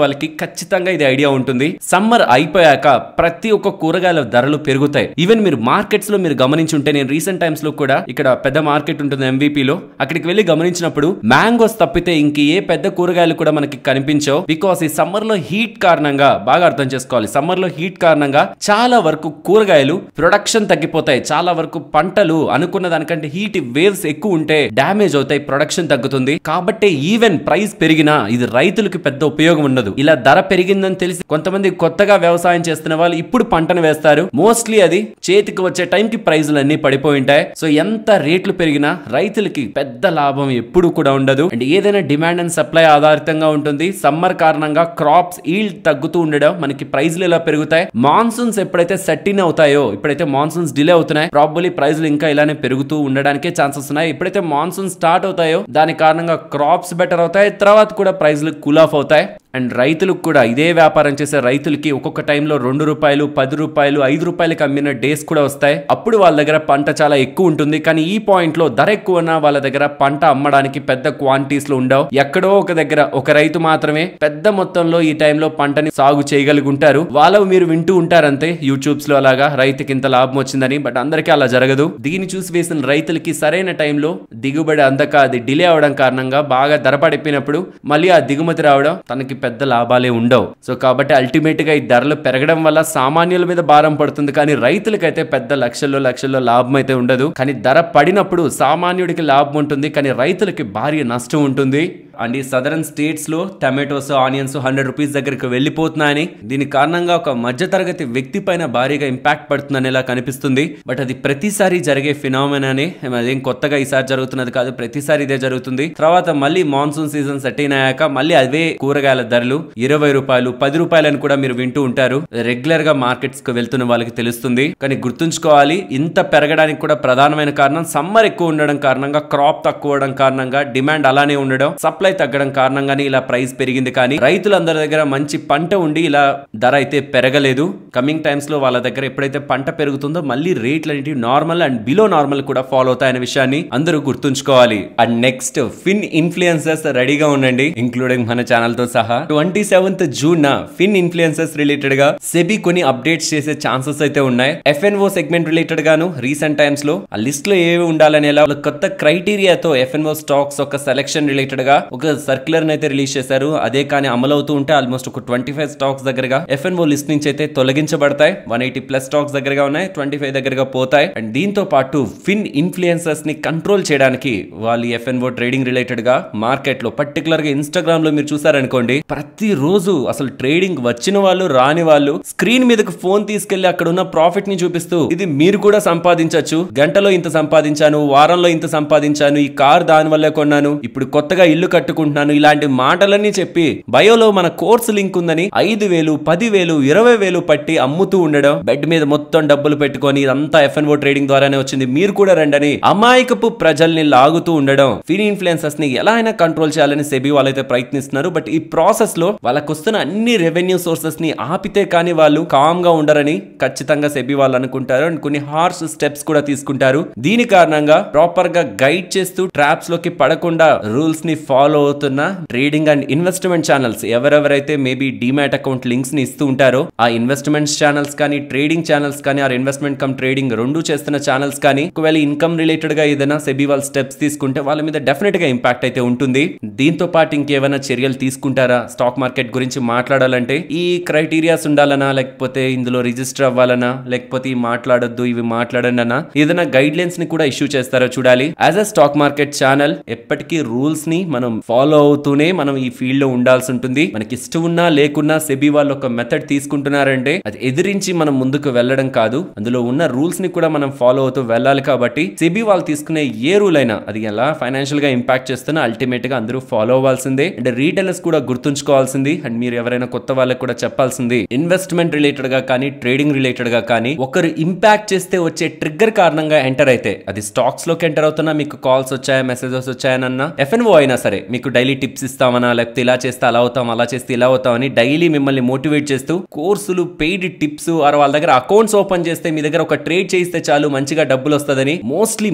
వాళ్ళకి ఖచ్చితంగా ఇది ఐడియా ఉంటుంది. సమ్మర్ అయిపోయాక ప్రతి ఒక్క కూరగాయల ధరలు పెరుగుతాయి. ఈవెన్ మీరు మార్కెట్స్ లో మీరు గమనించుంటే, నేను రీసెంట్ టైమ్స్ లో కూడా ఇక్కడ పెద్ద మార్కెట్ ఉంటుంది MVP లో, అక్కడికి వెళ్ళి గమనించినప్పుడు మ్యాంగోస్ తప్పితే ఇంక ఏ పెద్ద కూర కూరగాయలు కూడా మనకి కనిపించవు. బికాస్ ఈ సమ్మర్ లో హీట్ కారణంగా బాగా అర్థం చేసుకోవాలి, సమ్మర్ లో హీట్ కారణంగా చాలా వరకు కూరగాయలు ప్రొడక్షన్ తగ్గిపోతాయి. చాలా వరకు పంటలు అనుకున్న దానికంటే హీట్ వేవ్స్ ఎక్కువ ఉంటే డ్యామేజ్ అవుతాయి, ప్రొడక్షన్ తగ్గుతుంది. కాబట్టి ఈవెన్ ప్రైస్ పెరిగినా ఇది రైతులకు పెద్ద ఉపయోగం ఉండదు. ఇలా ధర పెరిగిందని తెలిసి కొంతమంది కొత్తగా వ్యవసాయం చేస్తున్న వాళ్ళు ఇప్పుడు పంటను వేస్తారు. మోస్ట్లీ అది చేతికి వచ్చే టైంకి ప్రైజులు అన్ని పడిపోయి ఉంటాయి. సో ఎంత రేట్లు పెరిగినా రైతులకి పెద్ద లాభం ఎప్పుడు కూడా ఉండదు. అండ్ ఏదైనా డిమాండ్ అండ్ సప్లై ఆధారితంగా ఉంటుంది. సమ్మర్ కారణంగా క్రాప్స్ ఈల్డ్ తగ్గుతూ ఉండడం, మనకి ప్రైజ్లు ఇలా పెరుగుతాయి. మాన్సూన్స్ ఎప్పుడైతే సెట్టిన్ అవుతాయో, ఇప్పుడైతే మాన్సూన్స్ డిలే అవుతున్నాయి, ప్రాబబ్లీ ప్రైజ్లు ఇంకా ఇలానే పెరుగుతూ ఉండడానికే ఛాన్సెస్ ఉన్నాయి. ఎప్పుడైతే మాన్సూన్ స్టార్ట్ అవుతాయో దాని కారణంగా క్రాప్స్ బెటర్ అవుతాయి, తర్వాత కూడా ప్రైజ్లు కూల్ ఆఫ్ అవుతాయి. అండ్ రైతులకు కూడా ఇదే వ్యాపారం చేసే రైతులకి ఒక్కొక్క టైంలో 2 రూపాయలు, 10 రూపాయలు, 5 రూపాయలకి అమ్మిన డేస్ కూడా వస్తాయి. అప్పుడు వాళ్ళ దగ్గర పంట చాలా ఎక్కువ ఉంటుంది. కానీ ఈ పాయింట్ లో ధర ఎక్కువ ఉన్నా వాళ్ళ దగ్గర పంట అమ్మడానికి పెద్ద క్వాంటిటీస్ లో ఉండవు. ఎక్కడో ఒక దగ్గర ఒక రైతు మాత్రమే పెద్ద మొత్తంలో ఈ టైంలో పంటని సాగు చేయగలుగుంటారు. వాళ్ళు మీరు వింటూ ఉంటారంతే యూట్యూబ్స్ లో అలాగా రైతుకి ఇంత లాభం వచ్చిందని. బట్ అందరికీ అలా జరగదు. దీన్ని చూసి వేసిన రైతులకి సరైన టైంలో దిగుబడి అందక అది డిలే అవడం కారణంగా బాగా ధర పడిపోయినప్పుడు మళ్ళీ ఆ దిగుమతి రావడం తనకి పెద్ద లాభాలే ఉండవు. సో కాబట్టి అల్టిమేట్ గా ఈ ధరలు పెరగడం వల్ల సామాన్యుల మీద భారం పడుతుంది, కానీ రైతులకైతే పెద్ద లక్షల్లో లాభం అయితే ఉండదు. కానీ ధర పడినప్పుడు సామాన్యుడికి లాభం ఉంటుంది, కానీ రైతులకి భారీ నష్టం ఉంటుంది. అండ్ ఈ సదరన్ స్టేట్స్ లో టమాటోస్, ఆనియన్స్ 100 రూపీస్ దగ్గరికి వెళ్ళిపోతున్నాయని, దీని కారణంగా ఒక మధ్యతరగతి వ్యక్తి పైన భారీగా ఇంపాక్ట్ పడుతుందని ఇలా కనిపిస్తుంది. బట్ అది ప్రతిసారి జరిగే ఫినామినానే, అదేం కొత్తగా ఈసారి జరుగుతున్నది కాదు, ప్రతిసారి ఇదే జరుగుతుంది. తర్వాత మళ్ళీ మాన్సూన్ సీజన్ సెట్ అయినాక మళ్ళీ అవే కూరగాయల ధరలు 20 రూపాయలు, 10 రూపాయలని కూడా మీరు వింటూ ఉంటారు. రెగ్యులర్ గా మార్కెట్స్ కు వెళ్తున్న వాళ్ళకి తెలుస్తుంది. కానీ గుర్తుంచుకోవాలి, ఇంత పెరగడానికి కూడా ప్రధానమైన కారణం సమ్మర్ ఎక్కువ ఉండడం కారణంగా, క్రాప్ తక్కువ అవడం కారణంగా, డిమాండ్ అలానే ఉండడం, సప్లై తగ్గడం కారణంగానే ఇలా ప్రైస్ పెరిగింది. కానీ రైతులందరి దగ్గర మంచి పంట ఉండి ఇలా ధర అయితే పెరగలేదు. కమింగ్ టైమ్స్ లో వాళ్ళ దగ్గర ఎప్పుడైతే పంట పెరుగుతుందో మళ్ళీ రేట్లు అనేవి నార్మల్ అండ్ బిలో నార్మల్ కూడా ఫాలో అవుతాయనే విషయాన్ని అందరూ గుర్తుంచుకోవాలి. అండ్ నెక్స్ట్ ఫిన్ ఇన్ఫ్లుయెన్సర్స్ రెడీగా ఉండండి, ఇంక్లూడింగ్ మన ఛానల్ తో సహా. 27th జూన్ ఫిన్ ఇన్ఫ్లుయెన్సర్స్ రిలేటెడ్ గా సెబీ కొన్ని అప్డేట్స్ చేసే ఛాన్సెస్ అయితే ఉన్నాయి. FNO సెగ్మెంట్ రిలేటెడ్ గాను రీసెంట్ టైమ్స్ లో ఆ లిస్ట్ లో ఏవి ఉండాలనేలా కొత్త క్రైటీరియాతో FNO స్టాక్స్ ఒక సెలెక్షన్ రిలేటెడ్ గా ఒక సర్క్యులర్ అయితే రిలీజ్ చేశారు. అదే కానీ అమలు అవుతూ ఉంటే ఆల్మోస్ట్ ఒక 25 స్టాక్స్ దగ్గరగా FNO లిస్ట్ నుంచి అయితే తొలగించబడతాయి. 180+ స్టాక్స్ దగ్గరగా ఉన్నాయి, 25 దగ్గరగా పోతాయి. అండ్ దీంతో పాటు ఫిన్ ఇన్ఫ్లుయెన్సర్స్ ని కంట్రోల్ చేయడానికి వాళ్ళు FNO ట్రేడింగ్ రిలేటెడ్ గా మార్కెట్ లో పర్టికులర్ గా ఇన్స్టాగ్రామ్ లో మీరు చూసారనుకోండి, ప్రతి రోజు అసలు ట్రేడింగ్ వచ్చిన వాళ్ళు రాని వాళ్ళు స్క్రీన్ మీదకి ఫోన్ తీసుకెళ్లి అక్కడ ఉన్న ప్రాఫిట్ ని చూపిస్తూ ఇది మీరు కూడా సంపాదించవచ్చు, గంటలో ఇంత సంపాదించాను, వారంలో ఇంత సంపాదించాను, ఈ కార్ దాని వల్లే కొన్నాను, ఇప్పుడు కొత్తగా ఇల్లు కట్టుకుంటున్నాను, ఇలాంటి మాటలన్నీ చెప్పి బయోలో మన కోర్సు లింక్ ఉందని 5,000, 10,000, 20,000 పట్టి అమ్ముతూ ఉండడం, బెడ్ మీద మొత్తం డబ్బులు పెట్టుకొని ఇదంతా FNO ట్రేడింగ్ ద్వారానే వచ్చింది, మీరు కూడా రండని అమాయకపు ప్రజల్ని లాగుతూ ఉండడం. ఫిన్ ఇన్ఫ్లుయెన్సర్స్ ని ఎలా అయినా కంట్రోల్ చేయాలని సెబీ వాళ్ళైతే ప్రయత్నిస్తున్నారు. బట్ ఈ ప్రాసెస్ లో వాళ్ళకు వస్తున్న అన్ని రెవెన్యూ సోర్సెస్ ని ఆపితే కానీ వాళ్ళు కామ్ గా ఉండరని ఖచ్చితంగా సెబీ వాళ్ళు అనుకుంటారు. అండ్ కొన్ని హార్ష్ స్టెప్స్ కూడా తీసుకుంటారు. దీని కారణంగా ప్రాపర్ గా గైడ్ చేస్తూ ట్రాప్స్ లోకి పడకుండా రూల్స్ ని ఫాలో అవుతున్న ట్రేడింగ్ అండ్ ఇన్వెస్ట్మెంట్ ఛానల్స్ ఎవరెవరైతే మేబీ డీమ్యాట్ అకౌంట్ లింక్స్ ని ఇస్తూ ఉంటారో ఆ ఇన్వెస్ట్మెంట్స్ ఛానల్స్ కానీ, ట్రేడింగ్ ఛానల్స్ కానీ, ఆ ఇన్వెస్ట్మెంట్ కమ్ ట్రేడింగ్ రెండు చేస్తున్న ఛానల్స్ కానీ ఒకవేళ ఇన్కమ్ రిలేటెడ్ గా ఏదైనా సెబీ వాళ్ళు స్టెప్స్ తీసుకుంటే వాళ్ళ మీద డెఫినెట్ గా ఇంపాక్ట్ అయితే ఉంటుంది. దీంతో పాటు ఇంకేమైనా చర్యలు తీసుకుంటారా స్టాక్ మార్కెట్ గురించి మాట్లాడాలంటే? ఈ క్రైటీరియాస్ ఉండాలనా, లేకపోతే ఇందులో రిజిస్టర్ అవ్వాలనా, లేకపోతే ఈ మాట్లాడొద్దు ఇవి మాట్లాడండి అన్నా, ఏదైనా గైడ్ లైన్స్ ని కూడా ఇష్యూ చేస్తారో చూడాలి. As a stock market channel ఎప్పటికీ రూల్స్ ని మనం ఫాలో అవుతూనే మనం ఈ ఫీల్డ్ లో ఉండాల్సి ఉంటుంది. మనకి ఇష్టం ఉన్నా లేకున్నా సెబీ వాళ్ళు ఒక మెథడ్ తీసుకుంటున్నారంటే అది ఎదిరించి మనం ముందుకు వెళ్ళడం కాదు, అందులో ఉన్న రూల్స్ ని కూడా మనం ఫాలో అవుతూ వెళ్ళాలి. కాబట్టి సెబీ వాళ్ళు తీసుకునే ఏ రూల్ అయినా అది ఎలా ఫైనాన్షియల్ గా ఇంపాక్ట్ చేస్తున్నా అల్టిమేట్ గా అందరూ ఫాలో అవ్వాల్సిందే. అండ్ రీటైలర్స్ కూడా గుర్తుంచుకోవాల్సింది. అండ్ మీరు ఎవరైనా కొత్త వాళ్ళకి కూడా చెప్పాల్సింది, ఇన్వెస్ట్మెంట్ రిలేటెడ్ గా కానీ, ట్రేడింగ్ రిలేటెడ్ గా కానీ ఒకరు ఇంపాక్ట్ చేస్తే వచ్చే ట్రిగ్గర్ కారణంగా ఎంటర్ అయితే, అది స్టాక్స్ లోకి ఎంటర్ అవుతున్నా, మీకు కాల్స్ వచ్చాయా, మెసేజెస్ వచ్చాయనన్నా, FNO అయినా సరే మీకు డైలీ టిప్స్ ఇస్తామన్నా, లేకపోతే ఇలా చేస్తే అలా అవుతాం, అలా చేస్తే ఇలా అవుతామని డైలీ మిమ్మల్ని మోటివేట్ చేస్తూ కోర్సులు, పెయిడ్ టిప్స్, వాళ్ళ దగ్గర అకౌంట్స్ ఓపెన్ చేస్తే మీ దగ్గర ఒక ట్రేడ్ చేయిస్తే చాలు మంచిగా డబ్బులు వస్తుందని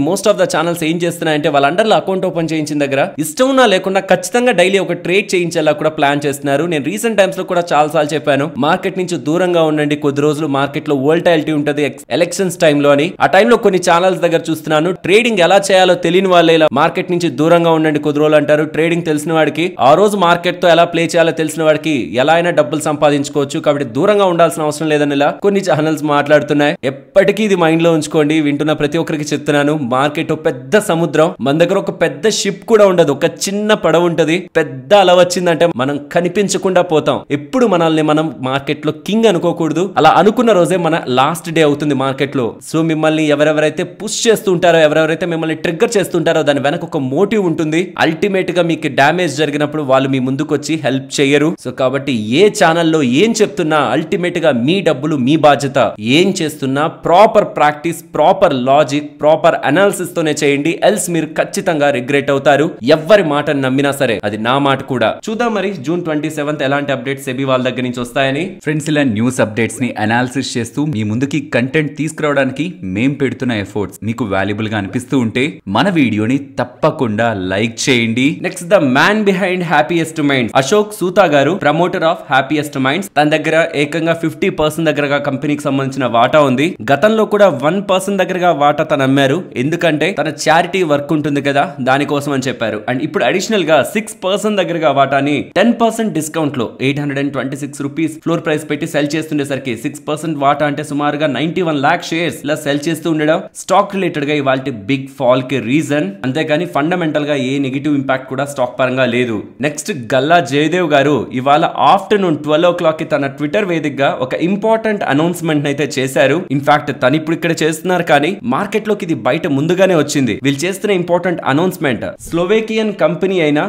మోస్ట్ ఆఫ్ ద ఛానల్స్ ఏం చేస్తున్నాయంటే వాళ్ళ అండర్లో అకౌంట్ ఓపెన్ చేయించిన దగ్గర ఇష్టం ఉన్నా లేకుండా ఖచ్చితంగా డైలీ ఒక ట్రేడ్ చేయించేలా కూడా ప్లాన్ చేస్తున్నారు. నేను రీసెంట్ టైమ్స్ లో కూడా చాలా సార్లు చెప్పాను, మార్కెట్ నుంచి దూరంగా ఉండండి, కొద్ది రోజులు మార్కెట్ లో వోల్టాలిటీ ఉంటుంది ఎలక్షన్స్ టైంలో అని. ఆ టైంలో కొన్ని ఛానల్స్ దగ్గర చూస్తున్నాను ట్రేడింగ్ ఎలా చేయాలో తెలియని వాళ్ళే ఇలా మార్కెట్ నుంచి దూరంగా ఉండండి కొద్ది రోజులు అంటారు, ట్రేడింగ్ ట్రేడింగ్ తెలిసిన వాడికి, ఆ రోజు మార్కెట్ తో ఎలా ప్లే చేయాలో తెలిసిన వాడికి ఎలా అయినా డబ్బులు సంపాదించుకోవచ్చు. కాబట్టి దూరంగా ఉండాల్సిన అవసరం లేదని ఇలా కొన్ని ఛానల్స్ మాట్లాడుతున్నాయి. ఎప్పటికీ ఇది మైండ్ లో ఉంచుకోండి. వింటున్న ప్రతి ఒక్కరికి చెప్తున్నాను, మార్కెట్ పెద్ద సముద్రం, మన దగ్గర ఒక పెద్ద షిప్ కూడా ఉండదు, ఒక చిన్న పడవ ఉంటది. పెద్ద అల వచ్చిందంటే మనం కనిపించకుండా పోతాం. ఎప్పుడు మనల్ని మనం మార్కెట్ లో కింగ్ అనుకోకూడదు. అలా అనుకున్న రోజే మన లాస్ట్ డే అవుతుంది మార్కెట్ లో. సో మిమ్మల్ని ఎవరెవరైతే పుష్ చేస్తూ ఉంటారో, ఎవరెవరైతే మిమ్మల్ని ట్రిగ్గర్ చేస్తుంటారో, దాని వెనక ఒక మోటివ్ ఉంటుంది. అల్టిమేట్ గా మీకు డ్యామేజ్ జరిగినప్పుడు వాళ్ళు మీ ముందుకు వచ్చి హెల్ప్ చేయరు. సో కాబట్టి ఏ ఛానల్లో ఏం చెప్తున్నా అల్టిమేట్ గా మీ డబ్బులు మీ బాధ్యత. ఏం చేస్తున్నా proper practice, proper logic, proper analysis తోనే చేయండి. ఎల్స్ మీరు ఖచ్చితంగా రిగ్రెట్ అవుతారు. ఎవ్వరి మాట నమ్మినా సరే, అది నా మాట కూడా. చూద్దాం మరి జూన్ 27 ఎలాంటి అప్డేట్స్ సెబీ వాళ్ళ దగ్గర నుంచి వస్తాయని. ఫ్రెండ్స్, ఇలా న్యూస్ అప్డేట్స్ ని అనాలిసిస్ చేస్తూ మీ ముందుకి కంటెంట్ తీసుకురావడానికి మేం పెడుతున్న ఎఫర్ట్స్ మీకు వాల్యుబుల్ గా అనిపిస్తూ ఉంటే మన వీడియోని తప్పకుండా లైక్ చేయండి. Next, the man behind happiest minds Ashok Soota గారు, ప్రమోటర్ ఆఫ్ హ్యాపీయెస్ట్ మైండ్స్. తన దగ్గర ఏకంగా 50% దగ్గరగా కంపెనీకి సంబంధించిన వాటా ఉంది. గతంలో కూడా 1% దగ్గరగా వాటా తను అమ్మారు. ఎందుకంటే తన చారిటీ వర్క్ ఉంటుంది కదా, దానికోసం అని చెప్పారు. అండ్ ఇప్పుడు అడిషనల్ గా 6% దగ్గరగా వాటాని 10% డిస్కౌంట్ లో 826 రూపీస్ ఫ్లోర్ ప్రైస్ పెట్టి సెల్ చేస్తుండేసరికి 6% వాటా అంటే సుమారుగా 91 lakh షేర్స్ ఇలా సెల్ చేస్తూ ఉండడం స్టాక్ రిలేటెడ్ గా ఇవాళ బిగ్ ఫాల్ కి రీజన్. అంతేగాని ఫండమెంటల్ గా ఏ నెగిటివ్ ఇంపాక్ట్ కూడా స్టాక్ పరంగా లేదు. నెక్స్ట్, గల్లా జయదేవ్ గారు ఇవాళ ఆఫ్టర్నూన్ 12 o'clock కి తన ట్విట్టర్ వేదికగా ఒక ఇంపార్టెంట్ అనౌన్స్మెంట్ అయితే చేశారు. ఇన్ఫాక్ట్ తను ఇప్పుడు ఇక్కడ చేస్తున్నారు, కానీ మార్కెట్ లోకి ఇది బయట ముందుగానే వచ్చింది. వీళ్ళు చేస్తున్న ఇంపార్టెంట్ అనౌన్స్మెంట్, స్లోవేకియన్ కంపెనీ అయిన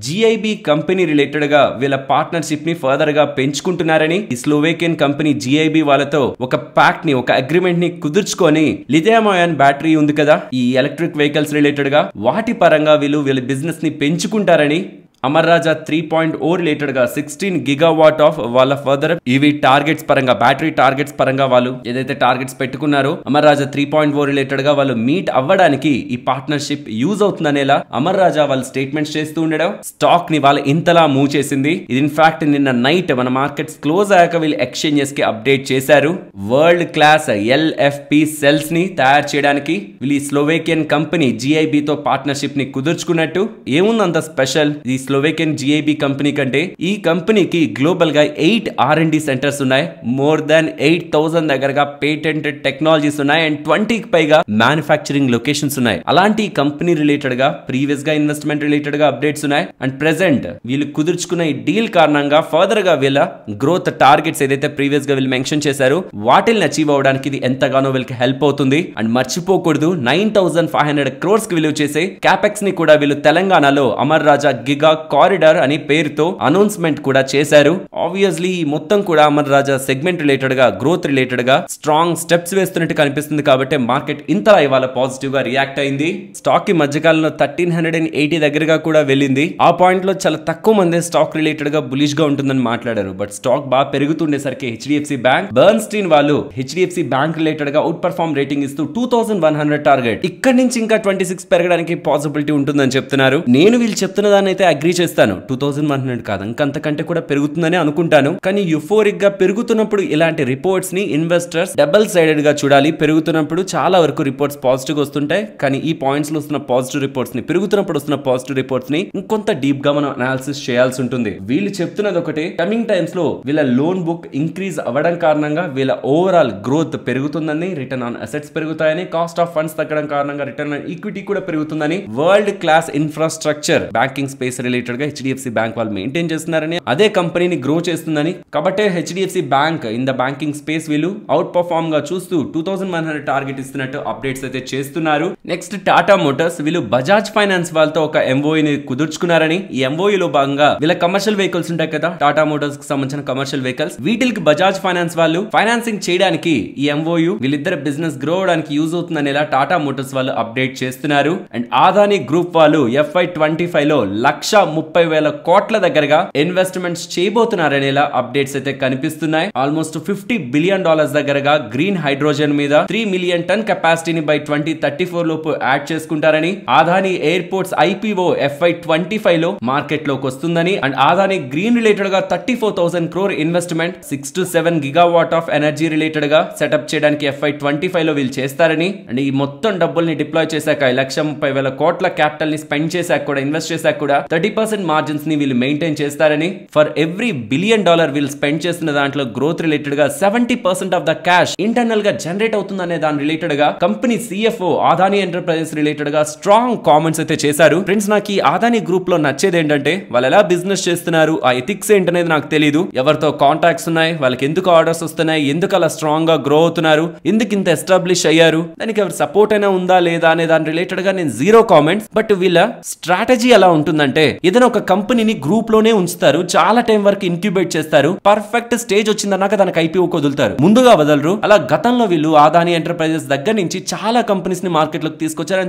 జిఐబి కంపెనీ రిలేటెడ్ గా వీళ్ళ పార్ట్నర్షిప్ ని ఫర్దర్ గా పెంచుకుంటున్నారని. ఈ స్లోవేకియన్ కంపెనీ జిఐబి వాళ్ళతో ఒక ప్యాక్ట్ ని, ఒక అగ్రిమెంట్ ని కుదుర్చుకొని లిథియం అయాన్ బ్యాటరీ ఉంది కదా, ఈ ఎలక్ట్రిక్ వెహికల్స్ రిలేటెడ్ గా వాటి పరంగా వీళ్ళ బిజినెస్ ని పెంచుకుంటారని. అమర్ రాజా 3.0 రిలేటెడ్ గా 16 GW ఆఫ్ వాళ్ళ ఫర్దర్ ఇవి టార్గెట్స్ పరంగా, బ్యాటరీ టార్గెట్స్ పరంగా వాళ్ళు ఏదైతే టార్గెట్స్ పెట్టుకున్నారో అమర్ రాజా 3.0 రిలేటెడ్ గా వాళ్ళు మీట్ అవ్వడానికి ఈ పార్ట్నర్షిప్ యూజ్ అవుతుందనేలా అమర్ రాజా వాళ్ళు స్టేట్మెంట్స్ చేస్తూ ఉండడం స్టాక్ ని వాళ్ళు ఇంతలా మూవ్ చేసింది. ఇది ఇన్ఫాక్ట్ నిన్న నైట్ మన మార్కెట్స్ క్లోజ్ అయ్యాక వీళ్ళు ఎక్స్చేంజెస్ కి అప్డేట్ చేశారు. వరల్డ్ క్లాస్ LFP సెల్స్ ని తయారు చేయడానికి వీళ్ళు ఈ స్లోవేకియన్ కంపెనీ GIB తో పార్ట్నర్షిప్ ని కుదుర్చుకున్నట్టు. ఏముందంత స్పెషల్ ఈ స్లోవేకియన్ GIB కంపెనీ కంటే? ఈ కంపెనీకి గ్లోబల్ గా 8 R&D సెంటర్స్ ఉన్నాయి. మోర్ దాన్ 8,000 దగ్గరగా పేటెంటెడ్ టెక్నాలజీస్ ఉన్నాయి. అండ్ 20కి పైగా మ్యానుఫ్యాక్చరింగ్ లొకేషన్స్ ఉన్నాయి. అలాంటి కంపెనీ రిలేటెడ్ గా ప్రీవియస్ గా ఇన్వెస్ట్మెంట్ రిలేటెడ్ గా అప్డేట్స్ ఉన్నాయి. అండ్ ప్రెసెంట్ వీళ్ళు కుదుర్చుకున్న ఈ డీల్ కారణంగా ఫర్దర్ గా వీళ్ళ గ్రోత్ టార్గెట్స్ ఏదైతే ప్రీవియస్ గా వీళ్ళు మెన్షన్ చేశారు వాటిని అచీవ్ అవడానికి ఇది ఎంతగానో వీళ్ళకి హెల్ప్ అవుతుంది. అండ్ మర్చిపోకూడదు, 9,500 crores కి విలువ చేసే క్యాపెక్స్ ని కూడా వీళ్ళు తెలంగాణలో అమర్ రాజా గిగా కారిడార్ అని పేరుతో అనౌన్స్మెంట్ కూడా చేశారు. ఆబ్వియస్లీ ఈ మొత్తం కూడా అమర్ రాజా సెగ్మెంట్ రిలేటెడ్ గా, గ్రోత్ రిలేటెడ్ గా స్ట్రాంగ్ స్టెప్స్ వేస్తున్నట్టు కనిపిస్తుంది. కాబట్టి మార్కెట్ ఇంతలా ఇవాళ పాజిటివ్ గా రియాక్ట్ అయింది. స్టాక్ కి మధ్యకాలంలో 1380 దగ్గరగా కూడా వెళ్ళింది. ఆ పాయింట్ లో చాలా తక్కువ మంది స్టాక్ రిలేటెడ్ గా బులిష్ గా ఉంటుందని మాట్లాడారు. బట్ స్టాక్ బాగా పెరుగుతుండేసరికి HDFC బ్యాంక్, బర్న్స్టీన్ వాళ్ళు HDFC బ్యాంక్ రిలేటెడ్ గా అవుట్ పర్ఫార్మ్ రేటింగ్ ఇస్తూ 2100 టార్గెట్, ఇక్కడ నుంచి ఇంకా 26 పెరగడానికి పాసిబిలిటీ ఉంటుందని చెప్తున్నారు. నేను వీళ్ళు చెప్తున్న దాన్ని అయితే అగ్రీ చేస్తాను. 2100 కాదు, ఇంకంతకంటే కూడా పెరుగుతుందని అనుకుంటాను. కానీ యుఫోరిక్ గా పెరుగుతున్నప్పుడు ఇలాంటి రిపోర్ట్స్ ని ఇన్వెస్టర్స్ డబుల్ సైడెడ్ గా చూడాలి. పెరుగుతున్నప్పుడు చాలా వరకు రిపోర్ట్స్ పాజిటివ్ గా వస్తుంటాయి. కానీ ఈ పాయింట్స్ లో వస్తున్న పాజిటివ్ రిపోర్ట్స్ ని, పెరుగుతున్నప్పుడు వస్తున్న పాజిటివ్ రిపోర్ట్స్ ని ఇంకొంత డీప్ గా మనం అనాలిసిస్ చేయాల్సి ఉంటుంది. వీళ్ళు చెప్తున్నది ఒకటే, కమింగ్ టైమ్స్ లో వీళ్ళ లోన్ బుక్ ఇంక్రీజ్ అవ్వడం కారణంగా వీళ్ళ ఓవరాల్ గ్రోత్ పెరుగుతుందని, రిటర్న్ ఆన్ అసెట్స్ పెరుగుతాయని, కాస్ట్ ఆఫ్ ఫండ్స్ తగ్గడం కారణంగా రిటర్న్ ఆన్ ఈక్విటీ కూడా పెరుగుతుందని, world class infrastructure banking space related గా HDFC బ్యాంక్ వాళ్ళు మెయింటైన్ చేస్తున్నారని, అదే కంపెనీని గ్రో చేస్తుందని. కాబట్టి HDFC bank in the banking space వీళ్ళు అవుట్ పర్ఫార్మ్ గా చూస్తూ 2100 టార్గెట్ ఇస్తున్నట్టు అప్డేట్స్ అయితే చేస్తున్నారు. నెక్స్ట్, టాటా మోటార్స్ వీళ్ళు బజాజ్ ఫైనాన్స్ వాళ్ళతో ఒక MOU ని కుదుర్చుకున్నారని. ఈ MOU లో భాగంగా వీళ్ళ కమర్షియల్ వెహికల్స్ ఉంటాయి కదా, టాటా మోటార్స్ కి సంబంధించిన కమర్షియల్ వెహికల్స్, వీటికి బజాజ్ ఫైనాన్స్ వాళ్ళు ఫైనాన్సింగ్ చేయడానికి ఈ MOU వీళ్ళిద్దరు బిజినెస్ గ్రో అవడానికి యూజ్ అవుతుందనేలా టాటా మోటార్స్ వాళ్ళు అప్డేట్ చేస్తున్నారు. అండ్ ఆదాని గ్రూప్ వాళ్ళు FY25 లో 1,30,000 కోట్ల దగ్గరగా ఇన్వెస్ట్మెంట్స్ చేయబోతున్నారనేలా అప్డేట్స్ అయితే కనిపిస్తున్నాయి. ఆల్మోస్ట్ $50 బిలియన్ దగ్గరగా గ్రీన్ హైడ్రోజన్ మీద 3 మిలియన్ టన్ కెపాసిటీని బై 2034 లోపు యాడ్ చేసుకుంటారని. ఆదాని ఎయిర్పోర్ట్స్ IPO FY25 లో మార్కెట్ లోకి వస్తుందని. అండ్ ఆదాని గ్రీన్ రిలేటెడ్ గా 34,000 crore investment 6 to 7 GW of energy related గా సెటప్ చేయడానికి FY25 లో వీళ్ళు చేస్తారని. అండ్ ఈ మొత్తం డబ్బుల్ని డిప్లాయ్ చేశాక 1,30,000 కోట్ల క్యాపిటల్ ని స్పెండ్ చేశాక కూడా, ఇన్వెస్ట్ చేశాక కూడా 30% 10% మార్జిన్స్ ని వీళ్ళు మెయింటైన్ చేస్తారని, ఫర్ ఎవ్రీ $1 బిలియన్ వీళ్ళు స్పెండ్ చేస్తున్న దాంట్లో గ్రోత్ రిలేటెడ్ గా 70% ఆఫ్ ద క్యాష్ ఇంటర్నల్ గా జనరేట్ అవుతుందనే దాని రిలేటెడ్ గా company CFO Adani enterprises related గా స్ట్రాంగ్ కామెంట్స్ అయితే చేశారు. ఫ్రెండ్స్, నాకు ఈ అదానీ గ్రూప్ లో నచ్చేది ఏంటంటే వాళ్ళు ఎలా బిజినెస్ చేస్తున్నారు, ఆ ఎథిక్స్ ఏంటనేది నాకు తెలియదు. ఎవరితో కాంటాక్ట్స్ ఉన్నాయి, వాళ్ళకి ఎందుకు ఆర్డర్స్ వస్తున్నాయి, ఎందుకు అలా స్ట్రాంగ్ గా గ్రో అవుతున్నారు, ఎందుకు ఇంత ఎస్టాబ్లిష్ అయ్యారు, దానికి ఎవరి సపోర్ట్ అయినా ఉందా లేదా అనే దాని రిలేటెడ్ గా నేను జీరో కామెంట్స్. బట్ వీళ్ళ స్ట్రాటజీ ఎలా ఉంటుందంటే ఏదైనా ఒక కంపెనీని గ్రూప్ లోనే ఉంచుతారు, చాలా టైం వరకు ఇంక్యుబేట్ చేస్తారు, పర్ఫెక్ట్ స్టేజ్ వచ్చిందన్నాక దానికి IPO వదులుతారు, ముందుగా వదలరు. అలా గతంలో వీళ్ళు అదానీ ఎంటర్ప్రైజెస్ దగ్గర నుంచి చాలా కంపెనీస్ ని మార్కెట్ లోకి తీసుకొచ్చారు.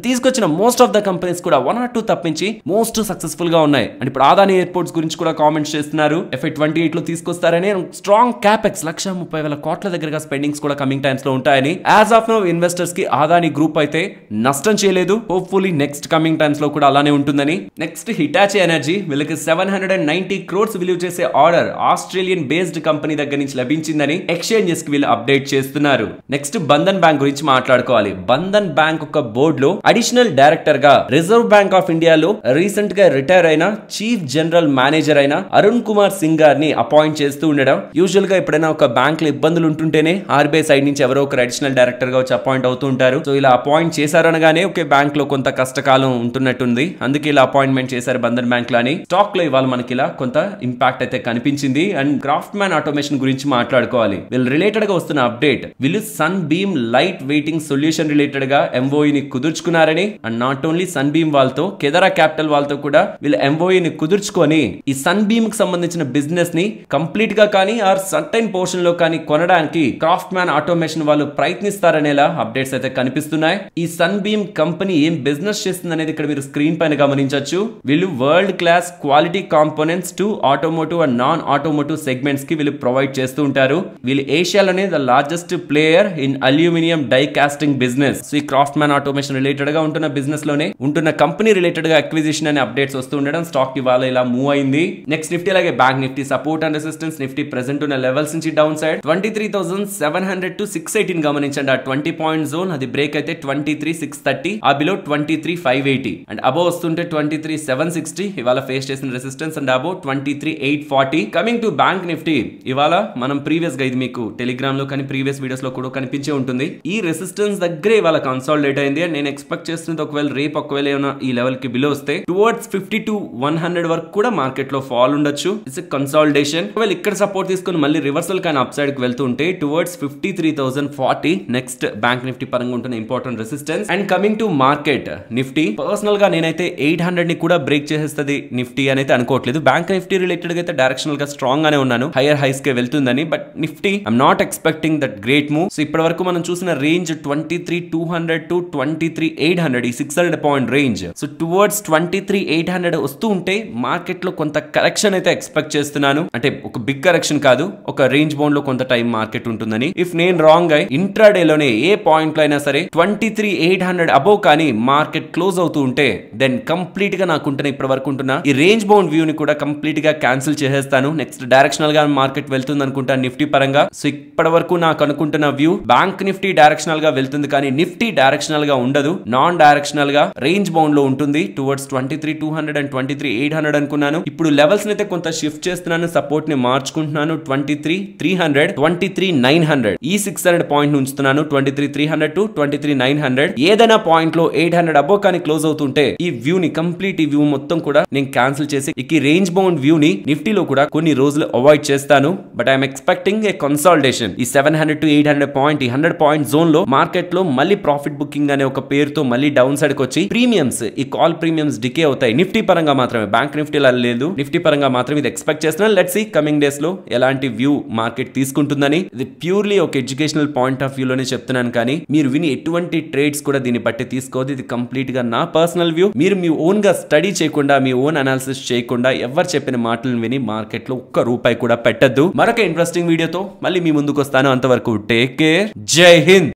తీసుకొచ్చిన మోస్ట్ ఆఫ్ ద కంపెనీస్ కూడా 1 or 2 తప్పించి మోస్ట్ సక్సెస్ఫుల్ గా ఉన్నాయి. అండ్ ఇప్పుడు అదానీ ఎయిర్పోర్ట్స్ గురించి కూడా కామెంట్స్ చేస్తున్నారు. FY28 లో తీసుకొస్తారని, స్ట్రాంగ్ క్యాపెక్స్ 1,30,000 కోట్ల దగ్గరగా స్పెండింగ్స్ కూడా కమింగ్ టైమ్స్ లో ఉంటాయని. యాజ్ ఆఫ్ నౌ ఇన్వెస్టర్స్ కి అదానీ గ్రూప్ అయితే నష్టం చేయలేదు. హోప్ఫుల్లీ నెక్స్ట్ కమింగ్ టైమ్స్ లో కూడా అలానే ఉంటుందని. నెక్స్ట్ హిటాచీ ఎనర్జీ, వీళ్ళకి 790 crores విలువ చేసే ఆర్డర్ ఆస్ట్రేలియన్ బేస్డ్ కంపెనీ దగ్గర నుంచి లభించిందని ఎక్స్చేంజెస్ కి వీళ్ళు అప్డేట్ చేస్తున్నారు. నెక్స్ట్ బంధన్ బ్యాంక్ గురించి మాట్లాడుకోవాలి. బంధన్ బ్యాంక్ ఒక బోర్డ్ లో అడిషనల్ డైరెక్టర్ గా రిజర్వ్ బ్యాంక్ ఆఫ్ ఇండియాలో రీసెంట్ గా రిటైర్ అయిన చీఫ్ జనరల్ మేనేజర్ అయిన అరుణ్ కుమార్ సింగ్ గారిని అపాయింట్ చేస్తూ ఉండడం. యూజువల్ గా ఎప్పుడైనా ఒక బ్యాంక్ లో ఇబ్బందులు ఉంటుంటేనే RBI సైడ్ నుంచి ఎవరో ఒక అడిషనల్ డైరెక్టర్ గా వచ్చి అపాయింట్ అవుతూ ఉంటారు. సో ఇలా అపాయింట్ చేశారనగానే ఒక బ్యాంక్ లో కొంత కష్టకాలం ఉంటున్నట్టుంది, అందుకే ఇలా అపాయింట్మెంట్ చేశారు బంధన్ బ్యాంక్ లో అని. స్టాక్ లో ఇవాళ మనకి ఇలా కొంత ఇంపాక్ట్ అయితే కనిపించింది. అండ్ క్రాఫ్ట్ మ్యాన్ ఆటోమేషన్ గురించి మాట్లాడుకోవాలి. వీళ్ళు రిలేటెడ్ గా వస్తున్న అప్డేట్, వీళ్ళు Sunbeam light weighting solution related గా MOE ని కుదుర్చుకున్నారని. And not only Sunbeam వాళ్ళతో, కెదరా క్యాపిటల్ వాళ్ళతో కూడా వీళ్ళు MOE ని కుదుర్చుకొని ఈ సన్ బీమ్ కి సంబంధించిన బిజినెస్ ని కంప్లీట్ గా కానీ ఆర్ సర్టైన్ పోర్షన్ లో కానీ కొనడానికి క్రాఫ్ట్ మ్యాన్ ఆటోమేషన్ వాళ్ళు ప్రయత్నిస్తారనేలా అప్డేట్స్ అయితే కనిపిస్తున్నాయి. ఈ సన్ బీమ్ కంపెనీ ఏం బిజినెస్ చేస్తుంది అనేది ఇక్కడ మీరు స్క్రీన్ పైన గమనించవచ్చు. వీళ్ళు world class quality components to automotive and non automotive segments కి వీళ్ళు ప్రొవైడ్ చేస్తూ ఉంటారు. వీళ్ళు ఏషియాలోనే the largest player in aluminium die casting business. So ఈ క్రాఫ్ట్ మ్యాన్ ఆటోమేషన్ రిలేటెడ్ గా ఉంటున్న బిజినెస్ లోనే ఉంటున్న కంపెనీ రిలేటెడ్ గా అక్విజిషన్ అనే అప్డేట్స్ వస్తూ ఉండడం స్టాక్ ఇవాళ ఇలా మూవ్ అయింది. నెక్స్ట్ నిఫ్టీ అలాగే bank Nifty support and resistance. Nifty present ఉన్న లెవెల్స్ నుంచి డౌన్ సైడ్ 23,700 to 618 గమనించండి. ఆ 20 పాయింట్ జోన్ అది బ్రేక్ అయితే 23,630, ఆ బిలో 23,580 అండ్ అబోవ్ వస్తుంటే 23,760 ఇవాళ ఫేస్ చేసిన resistance. And above 23,840. Coming to bank Nifty, ఇవాళ మనం ప్రీవియస్ గా ఇది మీకు టెలిగ్రామ్ లో కానీ ప్రీవియస్ వీడియోస్ లో కూడా కనిపించే ఉంటుంది. ఈ రెసిస్టెన్స్ దగ్గరే ఇవాళ కన్సాలిడేట్ అయింది. అండ్ నేను ఎక్స్పెక్ట్ చేస్తున్నది ఒకవేళ రేపు ఒకవేళ ఏమైనా ఈ లెవెల్ కి బిలో వస్తే టువర్డ్స్ 50 to 100 వరకు కూడా మార్కెట్ లో ఫాల్ ఉండొచ్చు. It's consolidation. ఒకవేళ ఇక్కడ సపోర్ట్ తీసుకుని మళ్ళీ రివర్సల్ కానీ అప్ సైడ్ కి వెళ్తుంటే టువర్డ్స్ 53,040 నెక్స్ట్ బ్యాంక్ నిఫ్టీ పరంగా ఉంటున్న important resistance. And coming to market Nifty, personal గా నేనైతే 800 ని కూడా బ్రేక్ చేసేస్తుంది నిఫ్టీ అని అయితే అనుకోవట్లేదు. బ్యాంక్ నిఫ్టీ రిలేటెడ్ గా అయితే డైరెక్షనల్ గా స్ట్రాంగ్ గానే ఉన్నాను, హైయర్ హైస్ కే వెళ్తుందని. But Nifty I'm not expecting that great move. So ఇప్పటి వరకు మనం చూసిన రేంజ్ 23,200 to 23,800, ఈ 600 పాయింట్ రేంజ్. సో టువర్డ్స్ 23,800 వస్తూ ఉంటే మార్కెట్ లో కొంత కరెక్షన్ అయితే ఎక్స్పెక్ట్ చేస్తున్నాను. అంటే ఒక బిగ్ కరెక్షన్ కాదు, ఒక రేంజ్ బౌండ్ లో కొంత టైం మార్కెట్ ఉంటుందని. ఇఫ్ నేను రాంగ్ అయి ఇంట్రాడే లోనే ఏ పాయింట్ లో అయినా సరే 23,800 అబోవ్ కానీ మార్కెట్ క్లోజ్ అవుతూ ఉంటే దెన్ కంప్లీట్ గా నాకుంటున్న ఇప్పటి వరకు ఉంటున్న ఈ రేంజ్ బౌండ్ వ్యూ ని కూడా కంప్లీట్ గా క్యాన్సిల్ చేసేస్తాను. నెక్స్ట్ డైరెక్షనల్ గా మార్కెట్ వెళ్తుంది అనుకుంటాను నిఫ్టీ పరంగా. సో ఇప్పటి వరకు నాకు అనుకుంటున్న వ్యూ బ్యాంక్ నిఫ్టీ డైరెక్షనల్ గా వెళ్తుంది కానీ నిఫ్టీ డైరెక్షనల్ గా ఉండదు, నాన్ డైరెక్షనల్ గా రేంజ్ బౌండ్ లో ఉంటుంది. టువర్డ్స్ 23,200 and 23,800 అనుకున్నాను. ఇప్పుడు లెవెల్స్ అయితే కొంత షిఫ్ట్ చేస్తున్నాను, సపోర్ట్ ని మార్చుకుంటున్నాను. 23,300, 23,900 ఈ 600 పాయింట్ ఉంచుతున్నాను. 23,300 to 23,900 ఏదైనా పాయింట్ లో 800 అబో కానీ క్లోజ్ అవుతుంటే ఈ వ్యూ ని కంప్లీట్ ఈ వ్యూ మొత్తం కూడా నేను క్యాన్సిల్ చేసి ఈ రేంజ్ బౌండ్ వ్యూ ని నిఫ్టీలో కూడా కొన్ని రోజులు అవాయిడ్ చేస్తాను. But I'm expecting a consolidation. ఈ 700 to 800 పాయింట్, ఈ 100 పాయింట్ జోన్ లో మార్కెట్ లో మళ్ళీ ప్రాఫిట్ బుకింగ్ అనే ఒక పేరుతో మళ్ళీ డౌన్ సైడ్ కి వచ్చి ప్రీమియమ్స్, ఈ కాల్ ప్రీమియమ్స్ డికే అవుతాయి నిఫ్టీ పరంగా మాత్రమే, బ్యాంక్ నిఫ్టీలో లేదు. నిఫ్టీ పరంగా మాత్రం ఇది ఎక్స్పెక్ట్ చేస్తున్నాను. లెట్స్ సీ కమింగ్ డేస్ లో ఎలాంటి వ్యూ మార్కెట్ తీసుకుంటుందని. ఇది ప్యూర్లీ ఒక ఎడ్యుకేషనల్ పాయింట్ ఆఫ్ వ్యూ లోనే చెప్తున్నాను కానీ మీరు విని ఎటువంటి ట్రేడ్స్ కూడా దీన్ని బట్టి తీసుకోవద్దు. ఇది కంప్లీట్ గా నా పర్సనల్ వ్యూ. మీరు మీ ఓన్ గా స్టడీ చేయకుండా, మీ ఓన్ అనాలిసిస్ చేయకుండా ఎవరు చెప్పిన మాటలను విని మార్కెట్ లో ఒక్క రూపాయి కూడా పెట్టద్దు. మరొక ఇంట్రెస్టింగ్ వీడియోతో మళ్ళీ మీ ముందుకు వస్తాను. అంతవరకు టేక్ కేర్. జై హింద్.